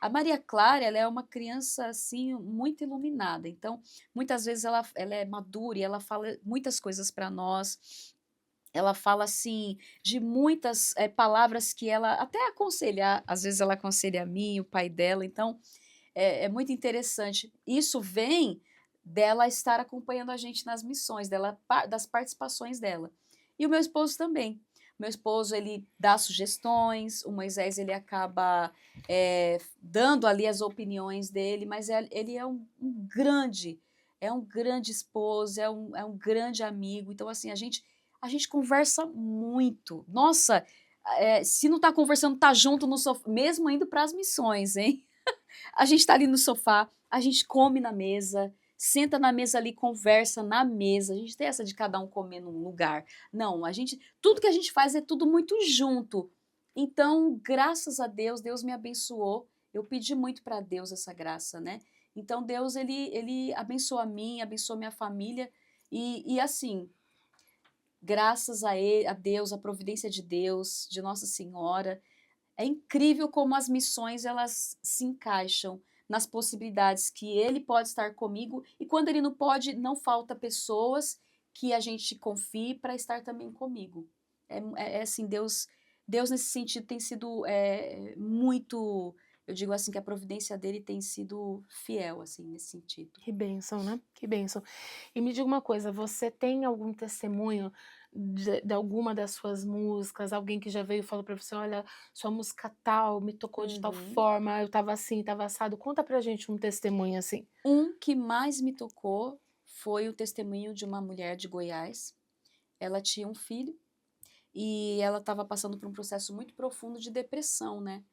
[SPEAKER 3] A Maria Clara, ela é uma criança, assim, muito iluminada, então, muitas vezes ela é madura e ela fala muitas coisas para nós, ela fala, assim, de muitas, palavras que ela até aconselhar, às vezes ela aconselha a mim, o pai dela, então, é muito interessante. Isso vem dela estar acompanhando a gente nas missões, das participações dela. E o meu esposo também. Meu esposo, ele dá sugestões, o Moisés, ele acaba, dando ali as opiniões dele, mas ele é um grande esposo, é um grande amigo. Então, assim, a gente conversa muito. Nossa, se não está conversando, tá junto no sofá, mesmo indo para as missões, hein? A gente tá ali no sofá, a gente come na mesa, senta na mesa ali, conversa na mesa. A gente tem essa de cada um comer num lugar. Não, tudo que a gente faz é tudo muito junto. Então, graças a Deus, Deus me abençoou. Eu pedi muito para Deus essa graça, né? Então, Deus, ele abençoa a mim, abençoa minha família. E assim, graças a Deus, a providência de Deus, de Nossa Senhora, é incrível como as missões elas se encaixam nas possibilidades que ele pode estar comigo e quando ele não pode, não falta pessoas que a gente confie para estar também comigo. É assim, Deus nesse sentido tem sido muito, eu digo assim que a providência dele tem sido fiel assim nesse sentido.
[SPEAKER 1] Que bênção, né? Que bênção. E me diga uma coisa, você tem algum testemunho de alguma das suas músicas? Alguém que já veio e falou pra você, olha, sua música tal me tocou de tal
[SPEAKER 3] Uhum.
[SPEAKER 1] forma, eu tava assim, tava assado. Conta pra gente um testemunho assim.
[SPEAKER 3] Um que mais me tocou foi o testemunho de uma mulher de Goiás. Ela tinha um filho e ela estava passando por um processo muito profundo de depressão, né?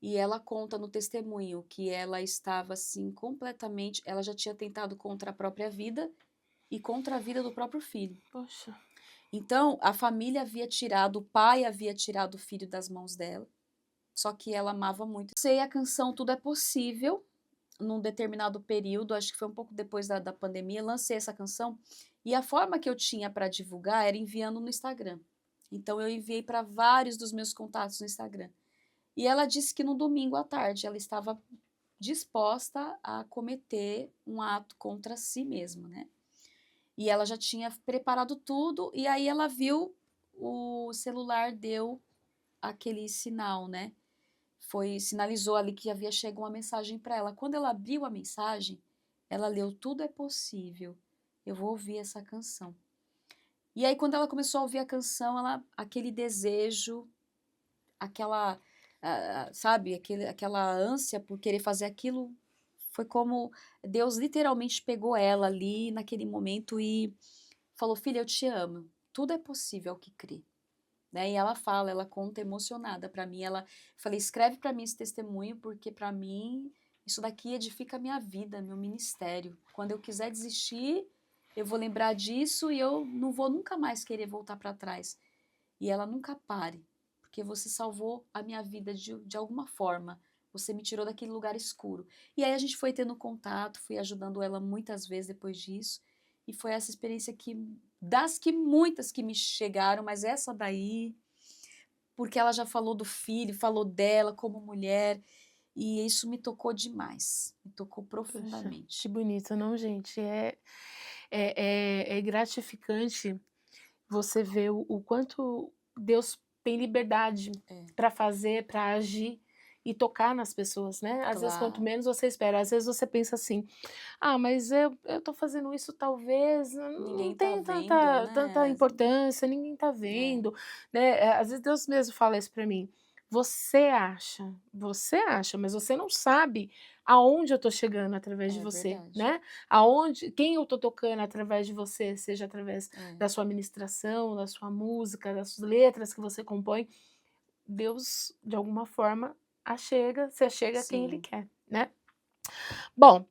[SPEAKER 3] E ela conta no testemunho que ela estava assim completamente, ela já tinha tentado contra a própria vida e contra a vida do próprio filho.
[SPEAKER 1] Poxa.
[SPEAKER 3] Então, a família havia tirado, o pai havia tirado o filho das mãos dela, só que ela amava muito. Sei a canção Tudo é Possível, num determinado período, acho que foi um pouco depois da pandemia, lancei essa canção e a forma que eu tinha para divulgar era enviando no Instagram. Então, eu enviei para vários dos meus contatos no Instagram. E ela disse que no domingo à tarde ela estava disposta a cometer um ato contra si mesma, né? E ela já tinha preparado tudo, e aí ela viu o celular deu aquele sinal, né? Sinalizou ali que havia chegado uma mensagem para ela. Quando ela abriu a mensagem, ela leu Tudo é Possível. Eu vou ouvir essa canção. E aí quando ela começou a ouvir a canção, aquele desejo, aquela sabe, aquela ânsia por querer fazer aquilo, foi como Deus literalmente pegou ela ali naquele momento e falou: filha, eu te amo, tudo é possível ao que crê. Né? E ela conta emocionada para mim, falei, escreve para mim esse testemunho, porque para mim isso daqui edifica a minha vida, meu ministério. Quando eu quiser desistir, eu vou lembrar disso e eu não vou nunca mais querer voltar para trás. E ela nunca pare, porque você salvou a minha vida de alguma forma. Você me tirou daquele lugar escuro. E aí a gente foi tendo contato, fui ajudando ela muitas vezes depois disso. E foi essa experiência muitas que me chegaram, mas essa daí, porque ela já falou do filho, falou dela como mulher, e isso me tocou demais, me tocou profundamente.
[SPEAKER 1] Que bonito, não, gente? É gratificante você ver o quanto Deus tem liberdade para fazer, para agir e tocar nas pessoas, né? Às vezes, quanto
[SPEAKER 3] Claro.
[SPEAKER 1] menos você espera, às vezes você pensa assim, ah, mas eu tô fazendo isso, talvez não
[SPEAKER 3] Ninguém tá
[SPEAKER 1] tem
[SPEAKER 3] vendo,
[SPEAKER 1] tanta
[SPEAKER 3] né?
[SPEAKER 1] importância, ninguém tá vendo, né? Às vezes Deus mesmo fala isso para mim. Você acha, mas você não sabe aonde eu tô chegando através de você,
[SPEAKER 3] Verdade.
[SPEAKER 1] né? Quem eu tô tocando através de você, seja através da sua ministração, da sua música, das suas letras que você compõe, Deus, de alguma forma, se achega a quem Ele
[SPEAKER 3] Sim.
[SPEAKER 1] quer, né? Bom,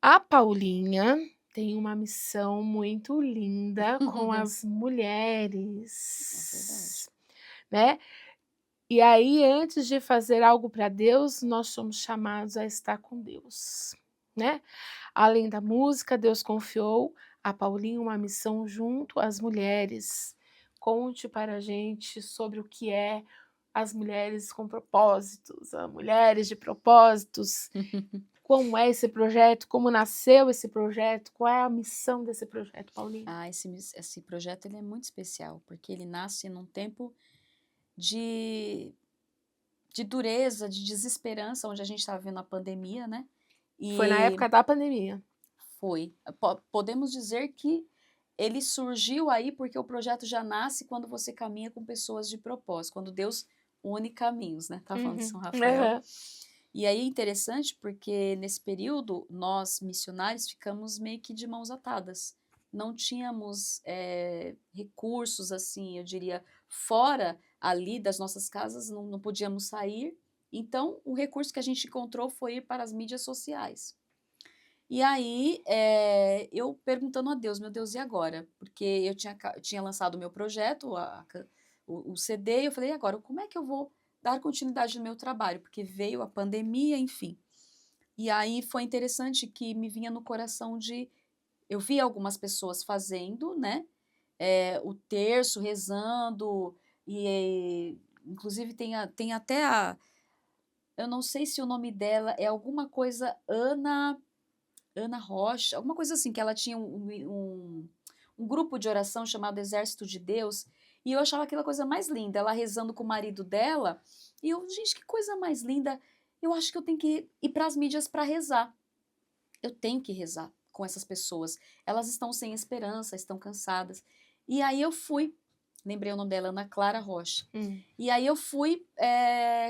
[SPEAKER 1] a Paulinha tem uma missão muito linda com as mulheres, né? E aí, antes de fazer algo para Deus, nós somos chamados a estar com Deus, né? Além da música, Deus confiou a Paulinha uma missão junto às mulheres. Conte para a gente sobre o que é as mulheres com propósitos, as mulheres de propósitos. Como é esse projeto? Como nasceu esse projeto? Qual é a missão desse projeto, Paulinha?
[SPEAKER 3] Esse projeto ele é muito especial, porque ele nasce num tempo de dureza, de desesperança, onde a gente estava vendo a pandemia, né?
[SPEAKER 1] Foi na época da pandemia.
[SPEAKER 3] Foi. Podemos dizer que ele surgiu aí porque o projeto já nasce quando você caminha com pessoas de propósito, quando Deus une caminhos, né? Tá falando de São Rafael. E aí é interessante porque nesse período nós missionários ficamos meio que de mãos atadas. Não tínhamos recursos assim, eu diria, fora ali das nossas casas, não podíamos sair. Então o recurso que a gente encontrou foi ir para as mídias sociais. E aí, eu perguntando a Deus, meu Deus, e agora? Porque eu tinha lançado o meu projeto, o CD, e eu falei, e agora, como é que eu vou dar continuidade no meu trabalho? Porque veio a pandemia, enfim. E aí foi interessante que me vinha no coração eu vi algumas pessoas fazendo, né, o terço, rezando, inclusive tem até eu não sei se o nome dela é alguma coisa Ana Rocha, alguma coisa assim, que ela tinha um grupo de oração chamado Exército de Deus, e eu achava aquela coisa mais linda, ela rezando com o marido dela, e eu, gente, que coisa mais linda, eu acho que eu tenho que ir para as mídias para rezar, eu tenho que rezar com essas pessoas, elas estão sem esperança, estão cansadas, e aí eu fui, lembrei o nome dela, Ana Clara Rocha, e aí eu fui,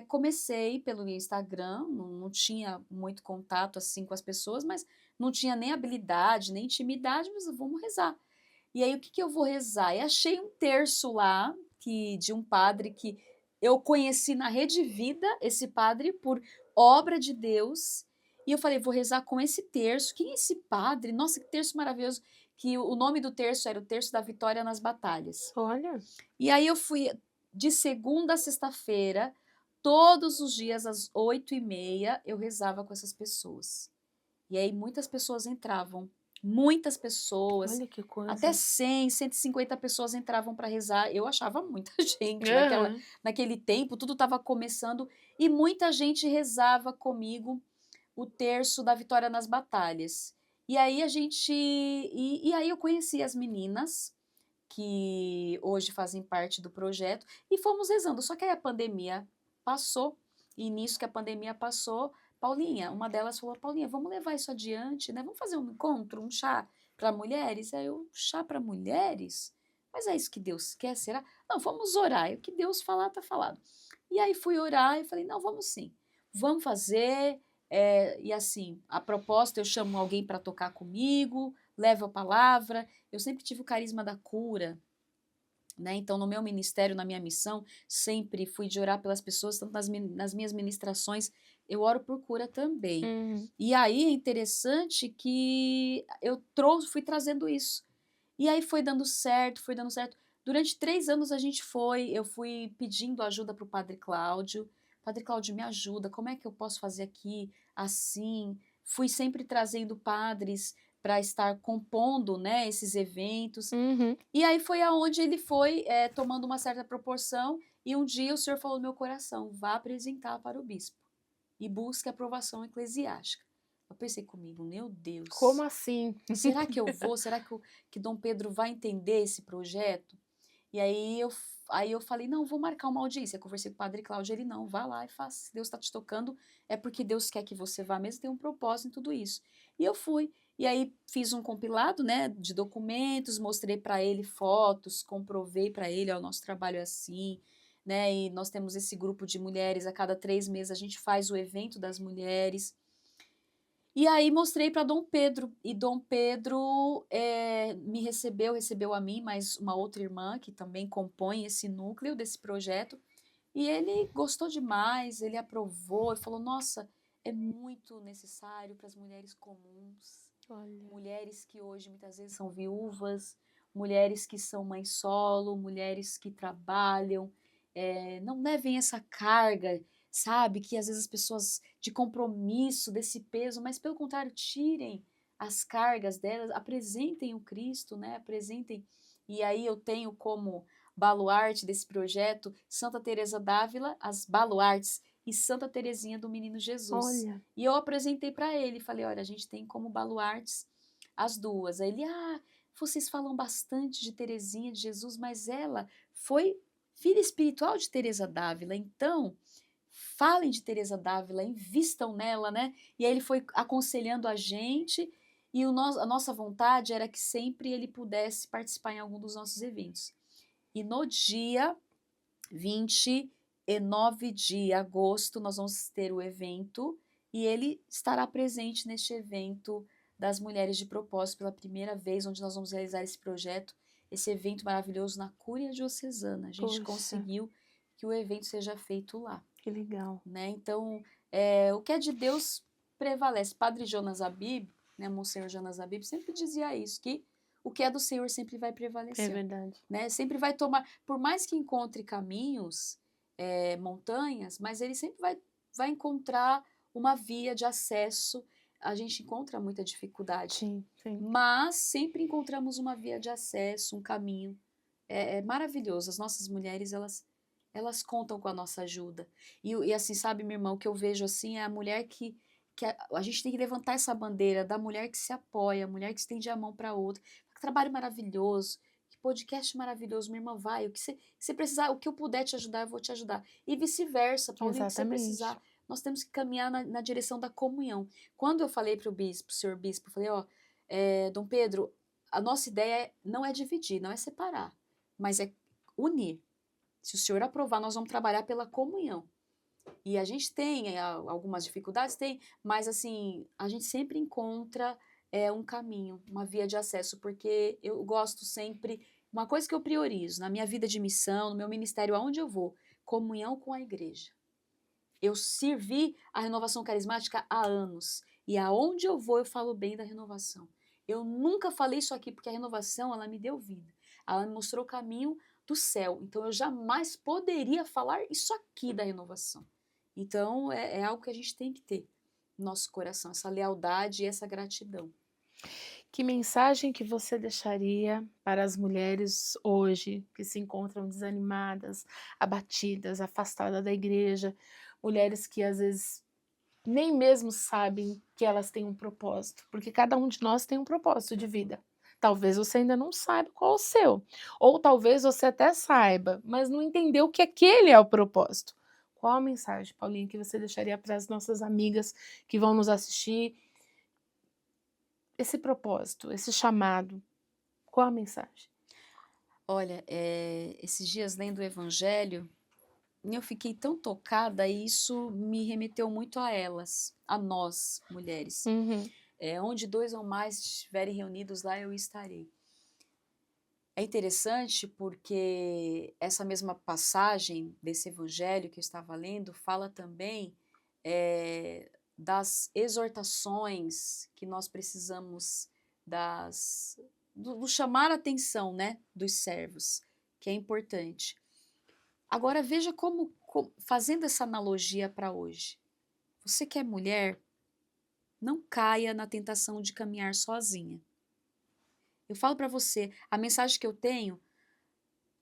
[SPEAKER 3] comecei pelo Instagram, não tinha muito contato assim com as pessoas, mas não tinha nem habilidade, nem intimidade, mas vamos rezar. E aí o que eu vou rezar? E achei um terço lá de um padre que eu conheci na Rede Vida, esse padre, por obra de Deus. E eu falei, vou rezar com esse terço. Quem é esse padre? Nossa, que terço maravilhoso. Que o nome do terço era o Terço da Vitória nas Batalhas.
[SPEAKER 1] Olha.
[SPEAKER 3] E aí eu fui de segunda a sexta-feira, todos os dias às 8h30, eu rezava com essas pessoas. E aí muitas pessoas entravam, muitas pessoas,
[SPEAKER 1] Olha que coisa.
[SPEAKER 3] até 100, 150 pessoas entravam para rezar. Eu achava muita gente. Naquele tempo, tudo estava começando e muita gente rezava comigo o terço da Vitória nas Batalhas. E aí e aí eu conheci as meninas que hoje fazem parte do projeto, e fomos rezando. Só que aí a pandemia passou, e nisso que a pandemia passou, Paulinha, uma delas falou, Paulinha, vamos levar isso adiante, né? Vamos fazer um encontro, um chá para mulheres? Aí eu, chá para mulheres? Mas é isso que Deus quer, será? Não, vamos orar, é o que Deus falar, tá falado. E aí fui orar e falei, não, vamos sim, vamos fazer, e assim, a proposta, eu chamo alguém para tocar comigo, levo a palavra, eu sempre tive o carisma da cura, né? Então, no meu ministério, na minha missão, sempre fui de orar pelas pessoas, tanto nas minhas ministrações, eu oro por cura também. E aí é interessante que fui trazendo isso. E aí foi dando certo, foi dando certo. Durante 3 anos eu fui pedindo ajuda para o Padre Cláudio. Padre Cláudio, me ajuda, como é que eu posso fazer aqui, assim? Fui sempre trazendo padres para estar compondo, né, esses eventos. E aí foi aonde ele foi tomando uma certa proporção e um dia o Senhor falou no meu coração, vá apresentar para o bispo e busque aprovação eclesiástica. Eu pensei comigo, meu Deus.
[SPEAKER 1] Como assim?
[SPEAKER 3] Será que eu vou? Será que Dom Pedro vai entender esse projeto? E aí eu falei, não, vou marcar uma audiência. Eu conversei com o Padre Cláudio, ele não, vá lá e faz. Se Deus está te tocando, é porque Deus quer que você vá mesmo, tem um propósito em tudo isso. E eu fui. E aí fiz um compilado, né, de documentos, mostrei para ele fotos, comprovei para ele, ó, o nosso trabalho é assim, né, e nós temos esse grupo de mulheres, a cada 3 meses a gente faz o evento das mulheres. E aí mostrei para Dom Pedro, e Dom Pedro me recebeu a mim, mais uma outra irmã que também compõe esse núcleo desse projeto, e ele gostou demais, ele aprovou, ele falou, nossa, é muito necessário para as mulheres comuns,
[SPEAKER 1] Olha.
[SPEAKER 3] mulheres que hoje muitas vezes são viúvas, mulheres que são mães solo, mulheres que trabalham, não levem essa carga, sabe, que às vezes as pessoas de compromisso, desse peso, mas pelo contrário, tirem as cargas delas, apresentem o Cristo, né, apresentem, e aí eu tenho como baluarte desse projeto Santa Teresa d'Ávila, as baluartes, e Santa Teresinha do Menino Jesus.
[SPEAKER 1] Olha.
[SPEAKER 3] E eu apresentei para ele, falei, olha, a gente tem como baluartes as duas. Aí ele, vocês falam bastante de Teresinha de Jesus, mas ela foi filha espiritual de Teresa d'Ávila, então falem de Teresa d'Ávila, invistam nela, né? E aí ele foi aconselhando a gente e a nossa vontade era que sempre ele pudesse participar em algum dos nossos eventos. E no dia 29 de agosto nós vamos ter o evento e ele estará presente neste evento das Mulheres de Propósito pela primeira vez, onde nós vamos realizar esse projeto, esse evento maravilhoso na Cúria Diocesana. A gente conseguiu que o evento seja feito lá.
[SPEAKER 1] Que legal.
[SPEAKER 3] Né? Então, o que é de Deus prevalece. Padre Jonas Abib, né, Monsenhor Jonas Abib sempre dizia isso, que o que é do Senhor sempre vai
[SPEAKER 1] É
[SPEAKER 3] prevalecer,
[SPEAKER 1] verdade.
[SPEAKER 3] né? Sempre vai tomar, por mais que encontre caminhos, montanhas, mas ele sempre vai encontrar uma via de acesso. A gente encontra muita dificuldade,
[SPEAKER 1] Sim, sim.
[SPEAKER 3] mas sempre encontramos uma via de acesso, um caminho. É maravilhoso. As nossas mulheres, elas contam com a nossa ajuda. E assim, sabe, meu irmão, o que eu vejo assim é a mulher que a gente tem que levantar essa bandeira da mulher que se apoia, a mulher que estende a mão para outra. Que trabalho maravilhoso, que podcast maravilhoso, minha irmã, vai. O que você precisar, o que eu puder te ajudar, eu vou te ajudar. E vice-versa, Paulinho, o que você
[SPEAKER 1] Exatamente.
[SPEAKER 3] precisar. Nós temos que caminhar na direção da comunhão. Quando eu falei para o bispo, senhor bispo, eu falei, ó, Dom Pedro, a nossa ideia não é dividir, não é separar, mas é unir. Se o senhor aprovar, nós vamos trabalhar pela comunhão. E a gente tem algumas dificuldades, tem, mas assim, a gente sempre encontra um caminho, uma via de acesso, porque eu gosto sempre, uma coisa que eu priorizo na minha vida de missão, no meu ministério, aonde eu vou, comunhão com a igreja. Eu servi a renovação carismática há anos, e aonde eu vou eu falo bem da renovação. Eu nunca falei isso aqui, porque a renovação, ela me deu vida. Ela me mostrou o caminho do céu. Então, eu jamais poderia falar isso aqui da renovação. Então, é algo que a gente tem que ter no nosso coração, essa lealdade e essa gratidão.
[SPEAKER 1] Que mensagem que você deixaria para as mulheres hoje que se encontram desanimadas, abatidas, afastadas da igreja, mulheres que às vezes nem mesmo sabem que elas têm um propósito, porque cada um de nós tem um propósito de vida. Talvez você ainda não saiba qual é o seu, ou talvez você até saiba, mas não entendeu que aquele é o propósito. Qual a mensagem, Paulinha, que você deixaria para as nossas amigas que vão nos assistir? Esse propósito, esse chamado, qual a mensagem?
[SPEAKER 3] Olha, esses dias lendo o Evangelho, eu fiquei tão tocada e isso me remeteu muito a elas, a nós, mulheres.
[SPEAKER 1] Uhum.
[SPEAKER 3] Onde 2 ou mais estiverem reunidos, lá eu estarei. É interessante porque essa mesma passagem desse evangelho que eu estava lendo fala também das exortações que nós precisamos, do chamar a atenção, né, dos servos, que é importante. Agora veja como fazendo essa analogia para hoje, você que é mulher, não caia na tentação de caminhar sozinha. Eu falo para você, a mensagem que eu tenho,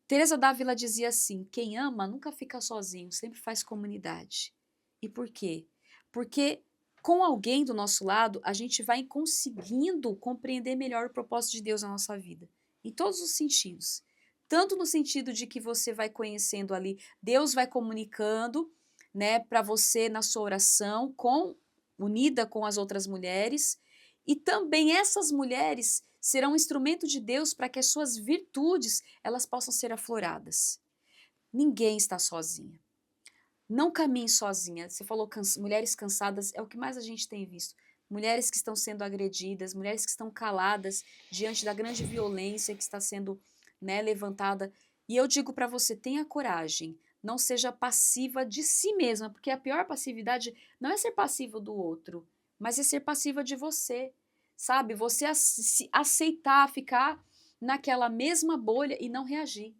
[SPEAKER 3] Teresa d'Ávila dizia assim, quem ama nunca fica sozinho, sempre faz comunidade. E por quê? Porque com alguém do nosso lado, a gente vai conseguindo compreender melhor o propósito de Deus na nossa vida, em todos os sentidos. Tanto no sentido de que você vai conhecendo ali, Deus vai comunicando, né, para você na sua oração, unida com as outras mulheres, e também essas mulheres serão um instrumento de Deus para que as suas virtudes elas possam ser afloradas. Ninguém está sozinha. Não caminhe sozinha. Você falou mulheres cansadas, é o que mais a gente tem visto. Mulheres que estão sendo agredidas, mulheres que estão caladas diante da grande violência que está sendo, né, levantada. E eu digo para você, tenha coragem. Não seja passiva de si mesma, porque a pior passividade não é ser passiva do outro, mas é ser passiva de você. Sabe? Você aceitar ficar naquela mesma bolha e não reagir.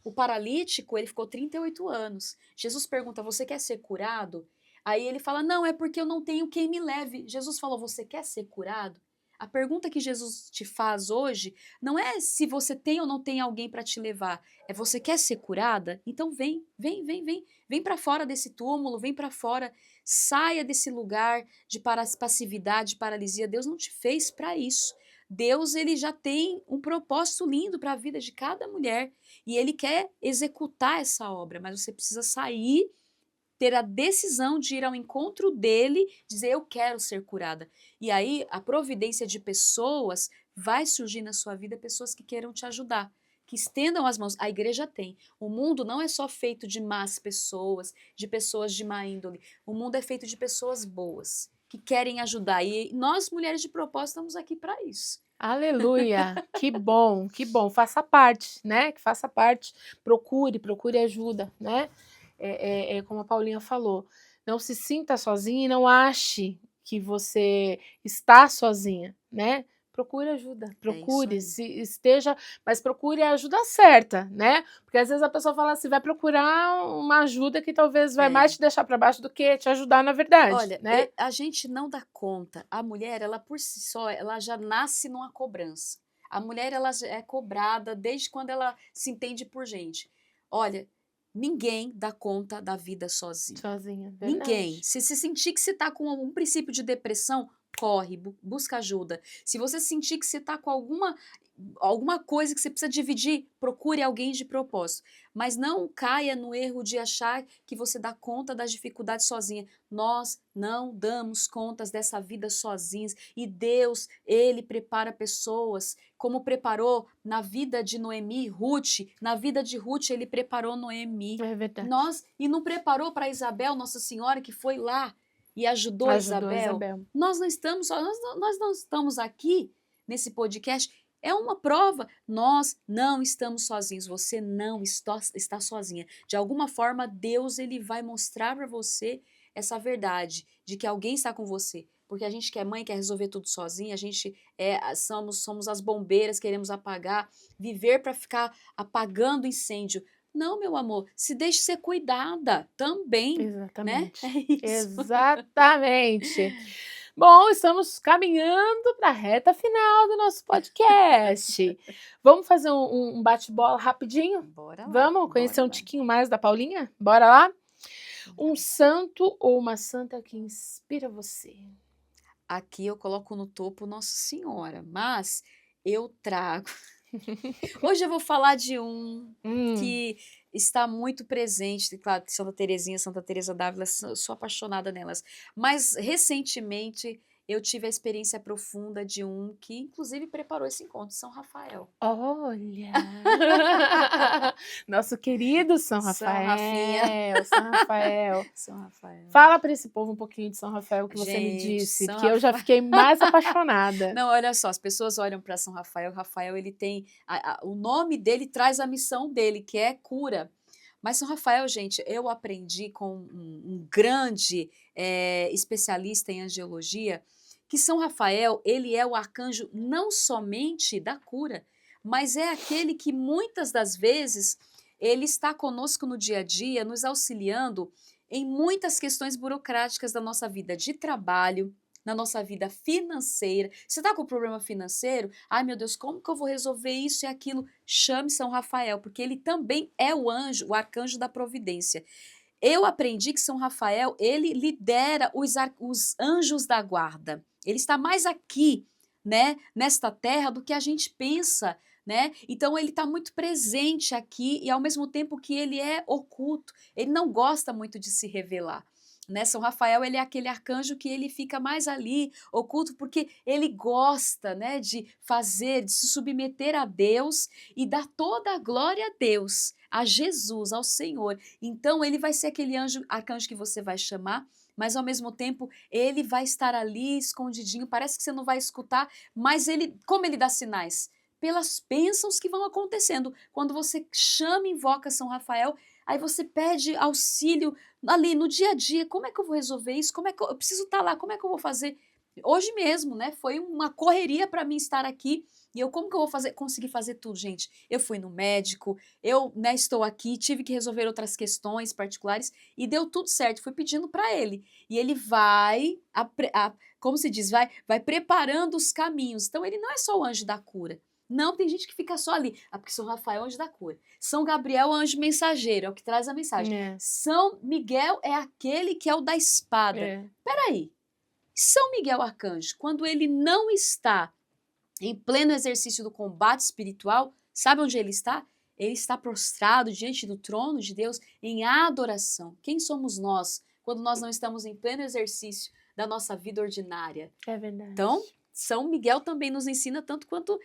[SPEAKER 3] O paralítico, ele ficou 38 anos. Jesus pergunta, você quer ser curado? Aí ele fala, não, é porque eu não tenho quem me leve. Jesus falou, você quer ser curado? A pergunta que Jesus te faz hoje não é se você tem ou não tem alguém para te levar. É você quer ser curada? Então vem, vem, vem, vem. Vem para fora desse túmulo, vem para fora. Saia desse lugar de passividade, de paralisia. Deus não te fez para isso. Deus, ele já tem um propósito lindo para a vida de cada mulher e ele quer executar essa obra, mas você precisa sair, ter a decisão de ir ao encontro dele, dizer eu quero ser curada. E aí a providência de pessoas vai surgir na sua vida, pessoas que queiram te ajudar, que estendam as mãos. A igreja tem. O mundo não é só feito de más pessoas, de pessoas de má índole. O mundo é feito de pessoas boas, que querem ajudar. E nós, mulheres de propósito, estamos aqui para isso.
[SPEAKER 1] Aleluia! Que bom, faça parte, né? Que faça parte, procure ajuda, né? Como a Paulinha falou, não se sinta sozinha e não ache que você está sozinha, né? Procure ajuda, procure,
[SPEAKER 3] aí.
[SPEAKER 1] se esteja, mas procure a ajuda certa, né? Porque às vezes a pessoa fala assim, vai procurar uma ajuda que talvez vai
[SPEAKER 3] É.
[SPEAKER 1] mais te deixar para baixo do que te ajudar na verdade,
[SPEAKER 3] Olha,
[SPEAKER 1] né?
[SPEAKER 3] a gente não dá conta. A mulher, ela por si só, ela já nasce numa cobrança. A mulher, ela já é cobrada desde quando ela se entende por gente. Olha, ninguém dá conta da vida sozinho.
[SPEAKER 1] Sozinha,
[SPEAKER 3] Ninguém.
[SPEAKER 1] verdade.
[SPEAKER 3] Se sentir que você está com algum princípio de depressão, corre, busca ajuda. Se você sentir que você está com alguma coisa que você precisa dividir, procure alguém de propósito. Mas não caia no erro de achar que você dá conta das dificuldades sozinha. Nós não damos contas dessa vida sozinhos. E Deus, Ele prepara pessoas, como preparou na vida de Noemi, Ruth. Na vida de Ruth, Ele preparou Noemi.
[SPEAKER 1] É verdade.
[SPEAKER 3] E não preparou para Isabel, Nossa Senhora, que foi lá e ajudou
[SPEAKER 1] Ajudou a
[SPEAKER 3] Isabel.
[SPEAKER 1] Isabel.
[SPEAKER 3] Nós não estamos só, nós não estamos aqui nesse podcast. É uma prova. Nós não estamos sozinhos. Você não está sozinha. De alguma forma, Deus ele vai mostrar para você essa verdade de que alguém está com você. Porque a gente que é mãe quer resolver tudo sozinha, a gente somos as bombeiras, queremos apagar, viver para ficar apagando incêndio. Não, meu amor, se deixe ser cuidada também, né?
[SPEAKER 1] Exatamente.
[SPEAKER 3] É isso.
[SPEAKER 1] Exatamente. Bom, estamos caminhando para a reta final do nosso podcast. Vamos fazer um bate-bola rapidinho?
[SPEAKER 3] Bora lá.
[SPEAKER 1] Vamos conhecer
[SPEAKER 3] bora
[SPEAKER 1] um
[SPEAKER 3] lá.
[SPEAKER 1] tiquinho mais da Paulinha? Bora lá? Um santo ou uma santa que inspira você?
[SPEAKER 3] Aqui eu coloco no topo Nossa Senhora, mas eu trago. Hoje eu vou falar de um que está muito presente, claro, Santa Teresinha, Santa Teresa d'Ávila, sou apaixonada nelas. Mas recentemente eu tive a experiência profunda de um que inclusive preparou esse encontro, São Rafael.
[SPEAKER 1] Olha! Nosso querido São
[SPEAKER 3] São
[SPEAKER 1] Rafael.
[SPEAKER 3] Rafinha.
[SPEAKER 1] São Rafael.
[SPEAKER 3] São Rafael.
[SPEAKER 1] Fala para esse povo um pouquinho de São Rafael que você me
[SPEAKER 3] Gente,
[SPEAKER 1] disse,
[SPEAKER 3] São
[SPEAKER 1] que eu já fiquei mais apaixonada.
[SPEAKER 3] Não, olha só, as pessoas olham para São Rafael. Rafael, ele tem o nome dele traz a missão dele, que é cura. Mas São Rafael, gente, eu aprendi com um grande especialista em angiologia que São Rafael, ele é o arcanjo não somente da cura, mas é aquele que muitas das vezes ele está conosco no dia a dia, nos auxiliando em muitas questões burocráticas da nossa vida de trabalho, na nossa vida financeira. Você está com problema financeiro? Ai, meu Deus, como que eu vou resolver isso e aquilo? Chame São Rafael, porque ele também é o anjo, o arcanjo da providência. Eu aprendi que São Rafael, ele lidera os anjos da guarda. Ele está mais aqui, né, nesta terra do que a gente pensa, né? Então ele está muito presente aqui e ao mesmo tempo que ele é oculto, ele não gosta muito de se revelar. Né? São Rafael, ele é aquele arcanjo que ele fica mais ali, oculto, porque ele gosta, né, de fazer, de se submeter a Deus e dar toda a glória a Deus, a Jesus, ao Senhor. Então ele vai ser aquele arcanjo que você vai chamar, mas ao mesmo tempo ele vai estar ali escondidinho, parece que você não vai escutar, mas ele, como ele dá sinais? Pelas bênçãos que vão acontecendo. Quando você chama e invoca São Rafael, aí você pede auxílio ali no dia a dia. Como é que eu vou resolver isso? Como é que eu preciso estar lá? Como é que eu vou fazer? Hoje mesmo, né? Foi uma correria para mim estar aqui. E eu, como que eu vou conseguir fazer tudo, gente? Eu fui no médico, eu, né, estou aqui, tive que resolver outras questões particulares e deu tudo certo. Fui pedindo para ele. E ele vai, como se diz, vai preparando os caminhos. Então ele não é só o anjo da cura. Não, tem gente que fica só ali. Porque São Rafael é o anjo da cura. São Gabriel é o anjo mensageiro, é o que traz a mensagem. São Miguel é aquele que é o da espada. Peraí. São Miguel Arcanjo, quando ele não está em pleno exercício do combate espiritual, sabe onde ele está? Ele está prostrado diante do trono de Deus em adoração. Quem somos nós quando nós não estamos em pleno exercício da nossa vida ordinária?
[SPEAKER 1] É verdade.
[SPEAKER 3] Então, São Miguel também nos ensina tanto quanto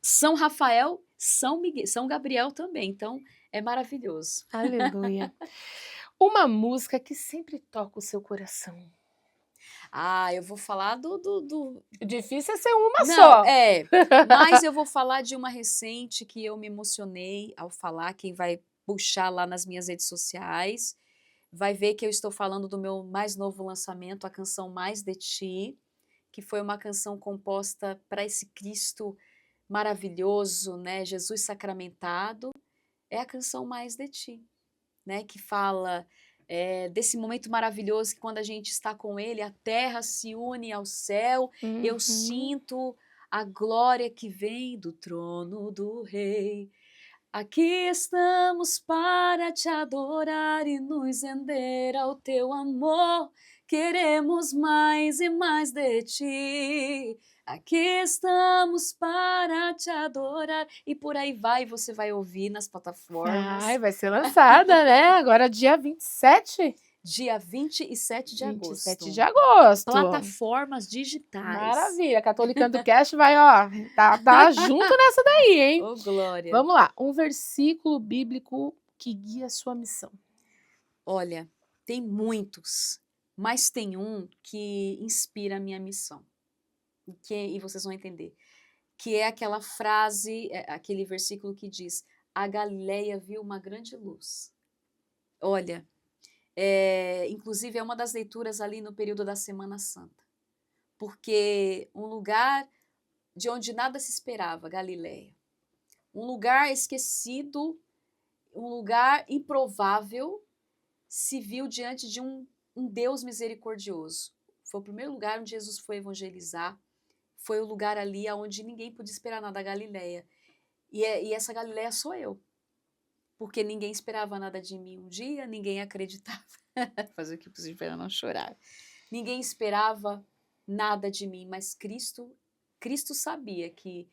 [SPEAKER 3] São Rafael, São Gabriel também. Então, é maravilhoso.
[SPEAKER 1] Aleluia. Uma música que sempre toca o seu coração.
[SPEAKER 3] Eu vou falar do...
[SPEAKER 1] Difícil é ser uma
[SPEAKER 3] Não,
[SPEAKER 1] só.
[SPEAKER 3] Mas eu vou falar de uma recente que eu me emocionei ao falar, quem vai puxar lá nas minhas redes sociais, vai ver que eu estou falando do meu mais novo lançamento, a canção Mais de Ti, que foi uma canção composta para esse Cristo maravilhoso, né, Jesus sacramentado, é a canção Mais de Ti, né, que fala desse momento maravilhoso que quando a gente está com Ele, a terra se une ao céu, eu
[SPEAKER 1] Uhum.
[SPEAKER 3] sinto a glória que vem do trono do Rei. Aqui estamos para te adorar e nos render ao teu amor. Queremos mais e mais de ti. Aqui estamos para te adorar. E por aí vai, você vai ouvir nas
[SPEAKER 1] Ai,
[SPEAKER 3] plataformas.
[SPEAKER 1] vai ser lançada, né, agora dia 27?
[SPEAKER 3] Dia 27 de
[SPEAKER 1] 27 de
[SPEAKER 3] agosto.
[SPEAKER 1] agosto.
[SPEAKER 3] Plataformas digitais.
[SPEAKER 1] Maravilha, Catolicando Cast vai, ó, tá junto nessa daí, hein.
[SPEAKER 3] Ô, glória!
[SPEAKER 1] Vamos lá, um versículo bíblico que guia a sua missão.
[SPEAKER 3] Olha, tem muitos, mas tem um que inspira a minha missão. E vocês vão entender. Que é aquela frase, aquele versículo que diz: a Galileia viu uma grande luz. Olha, inclusive é uma das leituras ali no período da Semana Santa. Porque um lugar de onde nada se esperava, Galileia. Um lugar esquecido, um lugar improvável, se viu diante de um Deus misericordioso. Foi o primeiro lugar onde Jesus foi evangelizar. Foi o lugar ali onde ninguém podia esperar nada da Galileia. E essa Galileia sou eu. Porque ninguém esperava nada de mim um dia, ninguém acreditava. Fazer o que possível para não chorar. Ninguém esperava nada de mim, mas Cristo sabia que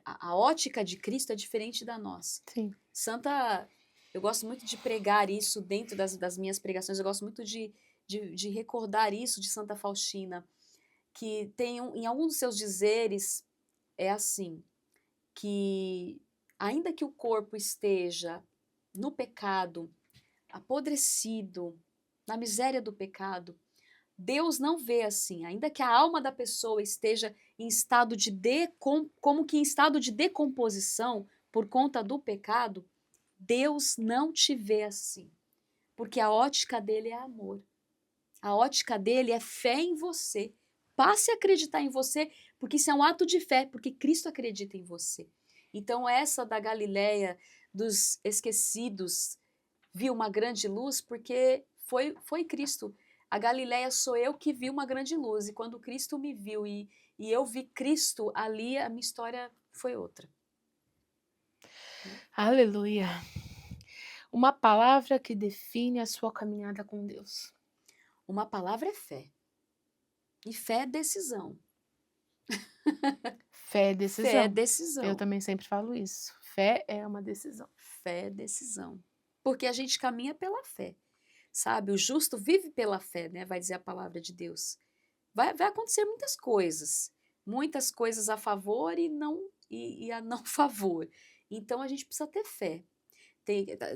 [SPEAKER 3] a ótica de Cristo é diferente da nossa.
[SPEAKER 1] Sim.
[SPEAKER 3] Eu gosto muito de pregar isso dentro das minhas pregações, eu gosto muito de recordar isso de Santa Faustina, que tem em alguns dos seus dizeres, é assim, que ainda que o corpo esteja no pecado, apodrecido, na miséria do pecado, Deus não vê assim, ainda que a alma da pessoa esteja em estado como que em estado de decomposição por conta do pecado, Deus não te vê assim, porque a ótica dele é amor. A ótica dele é fé em você. Passe a acreditar em você, porque isso é um ato de fé, porque Cristo acredita em você. Então essa da Galileia, dos esquecidos, viu uma grande luz, porque foi Cristo. A Galileia sou eu que vi uma grande luz, e quando Cristo me viu e eu vi Cristo ali, a minha história foi outra.
[SPEAKER 1] Aleluia. Uma palavra que define a sua caminhada com Deus.
[SPEAKER 3] Uma palavra é fé. E fé é decisão.
[SPEAKER 1] Fé é decisão.
[SPEAKER 3] Fé é decisão.
[SPEAKER 1] Eu também sempre falo isso. Fé é uma decisão.
[SPEAKER 3] Fé é decisão. Porque a gente caminha pela fé. Sabe? O justo vive pela fé, né? Vai dizer a palavra de Deus. Vai acontecer muitas coisas a favor e a não favor. Então a gente precisa ter fé.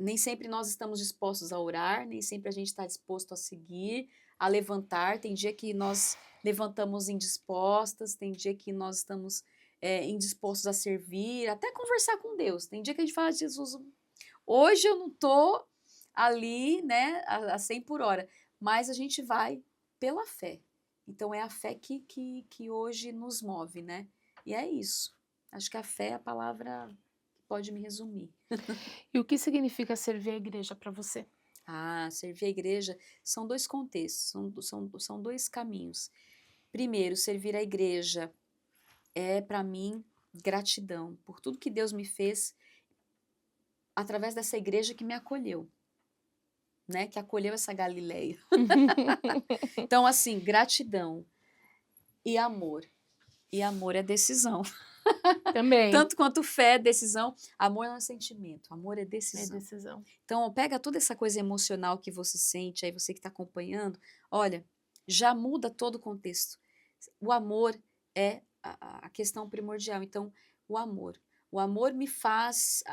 [SPEAKER 3] Nem sempre nós estamos dispostos a orar, nem sempre a gente está disposto a seguir, a levantar. Tem dia que nós levantamos indispostas, tem dia que nós estamos indispostos a servir, até conversar com Deus. Tem dia que a gente fala: Jesus, hoje eu não estou ali, né, a 100 por hora, mas a gente vai pela fé. Então é a fé que hoje nos move, né? E é isso. Acho que a fé é a palavra que pode me resumir.
[SPEAKER 1] E o que significa servir a igreja para você?
[SPEAKER 3] Servir a igreja são dois contextos, são dois caminhos. Primeiro, servir a igreja é, para mim, gratidão por tudo que Deus me fez através dessa igreja que me acolheu, né? Que acolheu essa Galileia. Então, assim, gratidão e amor. E amor é decisão.
[SPEAKER 1] Também.
[SPEAKER 3] Tanto quanto fé é decisão, amor não é sentimento, amor é
[SPEAKER 1] É
[SPEAKER 3] decisão.
[SPEAKER 1] decisão.
[SPEAKER 3] Então, pega toda essa coisa emocional que você sente, aí você que está acompanhando, olha, já muda todo o contexto. O amor é a questão primordial. Então, o amor. O amor me faz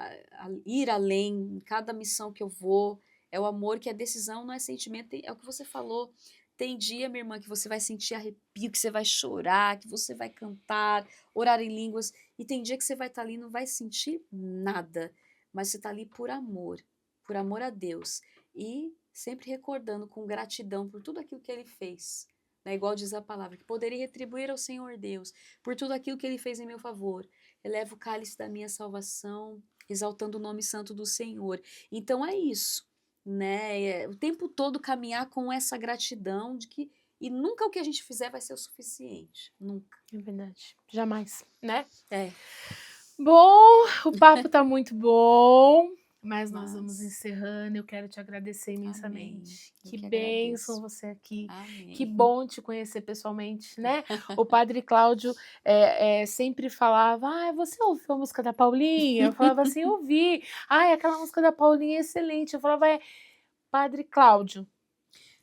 [SPEAKER 3] ir além em cada missão que eu vou. É o amor que é decisão, não é sentimento. É o que você falou. Tem dia, minha irmã, que você vai sentir arrepio, que você vai chorar, que você vai cantar, orar em línguas. E tem dia que você vai estar ali e não vai sentir nada. Mas você está ali por amor a Deus. e sempre recordando com gratidão por tudo aquilo que ele fez. Né? Igual diz a palavra, que poderia retribuir ao Senhor Deus por tudo aquilo que ele fez em meu favor. Eleva o cálice da minha salvação, exaltando o nome santo do Senhor. Então é isso, né? O tempo todo caminhar com essa gratidão de que e nunca o que a gente fizer vai ser o suficiente, nunca.
[SPEAKER 1] É verdade. Jamais, né?
[SPEAKER 3] É.
[SPEAKER 1] Bom, o papo tá muito bom, mas nós vamos
[SPEAKER 3] Mas-
[SPEAKER 1] encerrando. Eu quero te agradecer imensamente.
[SPEAKER 3] Eu
[SPEAKER 1] Que
[SPEAKER 3] que
[SPEAKER 1] bênção
[SPEAKER 3] agradeço.
[SPEAKER 1] você aqui.
[SPEAKER 3] Amém.
[SPEAKER 1] Que bom te conhecer pessoalmente, né? O Padre Cláudio sempre falava, você ouviu a música da Paulinha? Eu falava assim, ouvi. Aquela música da Paulinha é excelente. Eu falava, Padre Cláudio.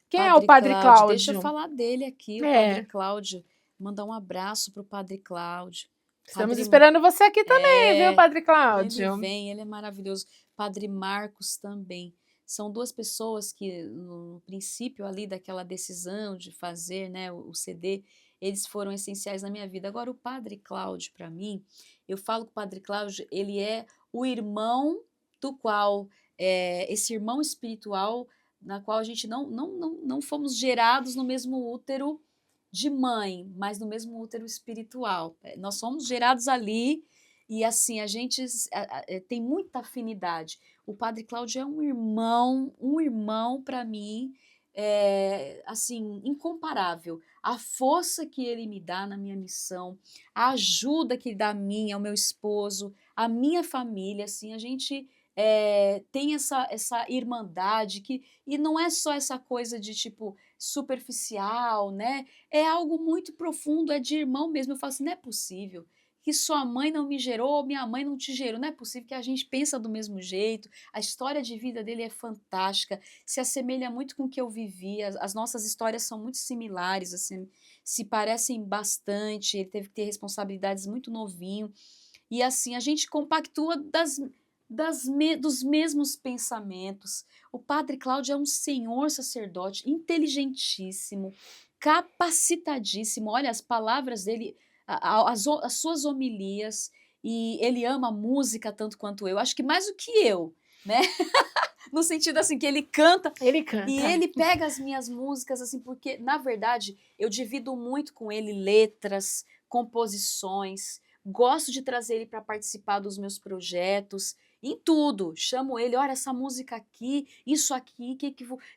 [SPEAKER 1] Quem é o Padre Cláudio?
[SPEAKER 3] Deixa eu falar dele aqui, o
[SPEAKER 1] É.
[SPEAKER 3] Padre Cláudio. Mandar um abraço pro Padre Cláudio.
[SPEAKER 1] Estamos
[SPEAKER 3] Padre-
[SPEAKER 1] esperando você aqui também, viu, Padre
[SPEAKER 3] Ele
[SPEAKER 1] Cláudio?
[SPEAKER 3] vem, ele é maravilhoso. Padre Marcos também. São duas pessoas que, no princípio ali daquela decisão de fazer, né, o CD, eles foram essenciais na minha vida. Agora, o Padre Cláudio, para mim, eu falo que o Padre Cláudio, ele é o irmão do qual, esse irmão espiritual, na qual a gente não fomos gerados no mesmo útero de mãe, mas no mesmo útero espiritual. Nós somos gerados ali e assim a gente tem muita afinidade. O Padre Cláudio é um irmão para mim, assim incomparável. A força que ele me dá na minha missão, a ajuda que ele dá a mim, ao meu esposo, à minha família, assim a gente tem essa irmandade e não é só essa coisa de tipo superficial, né? É algo muito profundo, é de irmão mesmo. Eu falo assim, não é possível que sua mãe não me gerou ou minha mãe não te gerou. Não é possível que a gente pensa do mesmo jeito. A história de vida dele é fantástica, se assemelha muito com o que eu vivi. As nossas histórias são muito similares, assim, se parecem bastante. Ele teve que ter responsabilidades muito novinho. E assim, a gente compactua dos mesmos pensamentos. O Padre Cláudio é um senhor sacerdote, inteligentíssimo, capacitadíssimo. Olha, as palavras dele, as suas homilias, e ele ama a música tanto quanto eu. Acho que mais do que eu, né? No sentido assim, que ele canta.
[SPEAKER 1] Ele canta.
[SPEAKER 3] E ele pega as minhas músicas, assim, porque, na verdade, eu divido muito com ele letras, composições, gosto de trazer ele para participar dos meus projetos, em tudo. Chamo ele, olha, essa música aqui, isso aqui,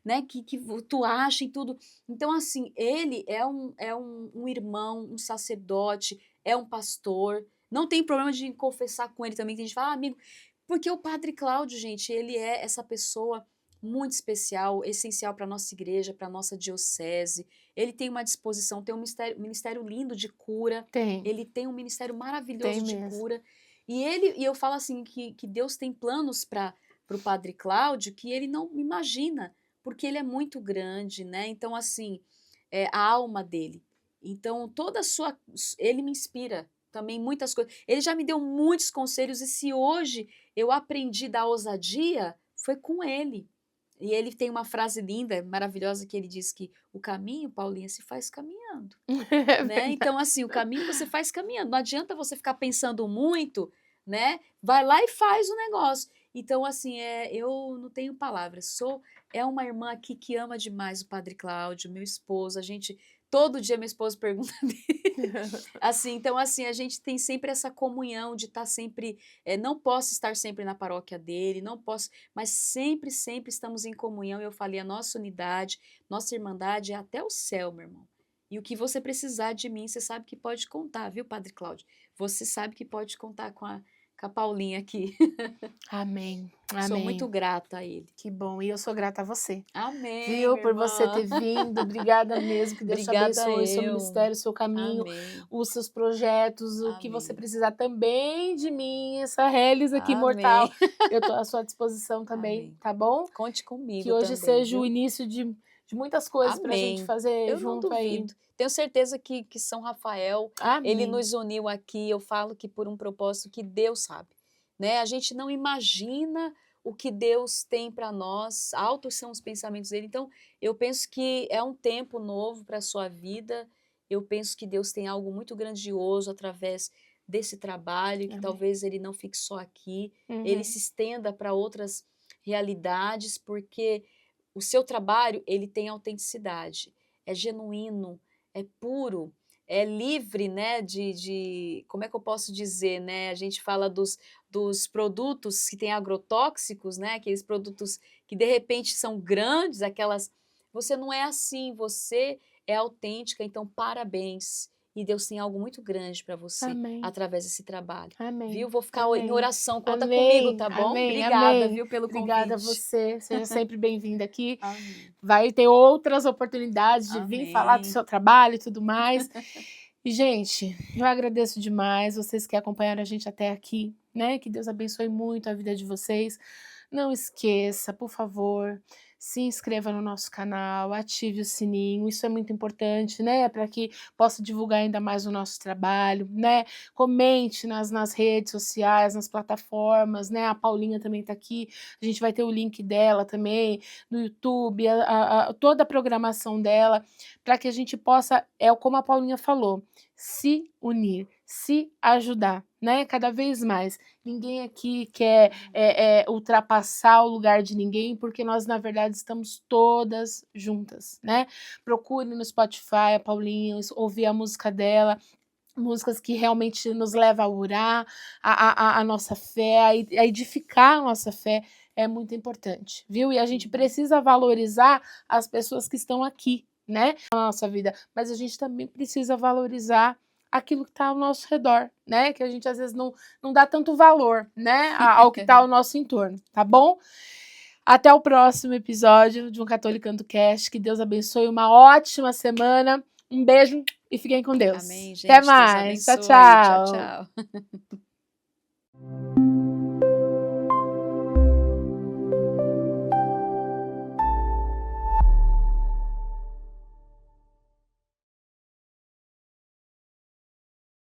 [SPEAKER 3] né, que tu acha e tudo. Então, assim, ele é um irmão, um sacerdote, é um pastor. Não tem problema de confessar com ele também, que a gente fala, amigo, porque o Padre Cláudio, gente, ele é essa pessoa muito especial, essencial para a nossa igreja, para a nossa diocese. Ele tem uma disposição, tem um ministério lindo de cura.
[SPEAKER 1] Tem.
[SPEAKER 3] Ele tem um ministério maravilhoso de
[SPEAKER 1] mesmo.
[SPEAKER 3] cura. E eu falo assim que Deus tem planos para o Padre Cláudio que ele não imagina, porque ele é muito grande, né? Então, assim, a alma dele. Então, ele me inspira também muitas coisas. Ele já me deu muitos conselhos e se hoje eu aprendi da ousadia, foi com ele. E ele tem uma frase linda, maravilhosa, que ele diz que o caminho, Paulinha, se faz caminhando. Né? Então, assim, o caminho você faz caminhando. Não adianta você ficar pensando muito, né? Vai lá e faz o negócio. Então, assim, eu não tenho palavras. É uma irmã aqui que ama demais o Padre Cláudio, meu esposo. Todo dia meu esposo pergunta dele. Assim, então, assim, a gente tem sempre essa comunhão de estar sempre. Não posso estar sempre na paróquia dele, não posso, mas sempre, sempre estamos em comunhão. Eu falei, a nossa unidade, nossa irmandade é até o céu, meu irmão. E o que você precisar de mim, você sabe que pode contar, viu, Padre Cláudio? Você sabe que pode contar com a Paulinha aqui.
[SPEAKER 1] Amém.
[SPEAKER 3] Sou
[SPEAKER 1] Amém.
[SPEAKER 3] muito grata a ele.
[SPEAKER 1] Que bom. E eu sou grata a você.
[SPEAKER 3] Amém.
[SPEAKER 1] Viu?
[SPEAKER 3] minha
[SPEAKER 1] Por você
[SPEAKER 3] irmã.
[SPEAKER 1] ter vindo. Obrigada mesmo. Que Deus te
[SPEAKER 3] Obrigada
[SPEAKER 1] abençoe. O seu
[SPEAKER 3] eu.
[SPEAKER 1] ministério, o seu caminho,
[SPEAKER 3] Amém.
[SPEAKER 1] os seus projetos, o que
[SPEAKER 3] Amém.
[SPEAKER 1] você precisar também de mim, essa Relis aqui
[SPEAKER 3] Amém.
[SPEAKER 1] imortal. Eu estou à sua disposição também,
[SPEAKER 3] Amém.
[SPEAKER 1] tá bom?
[SPEAKER 3] Conte comigo
[SPEAKER 1] Que hoje
[SPEAKER 3] também,
[SPEAKER 1] seja
[SPEAKER 3] viu?
[SPEAKER 1] o início de muitas coisas pra gente
[SPEAKER 3] Amém.
[SPEAKER 1] fazer
[SPEAKER 3] Eu não
[SPEAKER 1] junto aí.
[SPEAKER 3] duvido. Tenho certeza que São Rafael, ele
[SPEAKER 1] Amém.
[SPEAKER 3] nos uniu aqui. Eu falo que por um propósito que Deus sabe, né? A gente não imagina o que Deus tem para nós. Altos são os pensamentos dele. Então, eu penso que é um tempo novo para a sua vida. Eu penso que Deus tem algo muito grandioso através desse trabalho, que
[SPEAKER 1] Amém.
[SPEAKER 3] talvez ele não fique só aqui,
[SPEAKER 1] Uhum.
[SPEAKER 3] ele se estenda para outras realidades, porque o seu trabalho, ele tem autenticidade, é genuíno, é puro, é livre, né, como é que eu posso dizer, né, a gente fala dos produtos que têm agrotóxicos, né, aqueles produtos que de repente são grandes, você não é assim, você é autêntica, então parabéns. E Deus tem algo muito grande para você
[SPEAKER 1] Amém.
[SPEAKER 3] através desse trabalho.
[SPEAKER 1] Amém.
[SPEAKER 3] Viu? Vou ficar em
[SPEAKER 1] Amém.
[SPEAKER 3] oração. Conta
[SPEAKER 1] Amém.
[SPEAKER 3] comigo, tá bom?
[SPEAKER 1] Amém.
[SPEAKER 3] Obrigada,
[SPEAKER 1] Amém.
[SPEAKER 3] viu, pelo
[SPEAKER 1] Obrigada a
[SPEAKER 3] convite.
[SPEAKER 1] você. Seja sempre bem-vinda aqui.
[SPEAKER 3] Amém.
[SPEAKER 1] Vai ter outras oportunidades de vir falar do
[SPEAKER 3] Amém.
[SPEAKER 1] seu trabalho e tudo mais. E, gente, eu agradeço demais vocês que acompanharam a gente até aqui, né? Que Deus abençoe muito a vida de vocês. Não esqueça, por favor, se inscreva no nosso canal, ative o sininho, isso é muito importante, né? Para que possa divulgar ainda mais o nosso trabalho, né? Comente nas redes sociais, nas plataformas, né? A Paulinha também está aqui, a gente vai ter o link dela também no YouTube, toda a programação dela, para que a gente possa, como a Paulinha falou, se unir, se ajudar, né? Cada vez mais. Ninguém aqui quer ultrapassar o lugar de ninguém, porque nós, na verdade, estamos todas juntas, né? Procure no Spotify a Paulinha, ouvir a música dela, músicas que realmente nos levam a orar, a nossa fé, a edificar a nossa fé, é muito importante, viu? E a gente precisa valorizar as pessoas que estão aqui, né, na nossa vida, mas a gente também precisa valorizar aquilo que está ao nosso redor, né, que a gente às vezes não dá tanto valor, né, ao que está ao nosso entorno, tá bom? Até o próximo episódio de Um Catolicando Cast, que Deus abençoe, uma ótima semana, um beijo e fiquem com Deus.
[SPEAKER 3] Amém, gente.
[SPEAKER 1] Até mais.
[SPEAKER 3] Deus abençoe.
[SPEAKER 1] Tchau, tchau.
[SPEAKER 3] Tchau, tchau.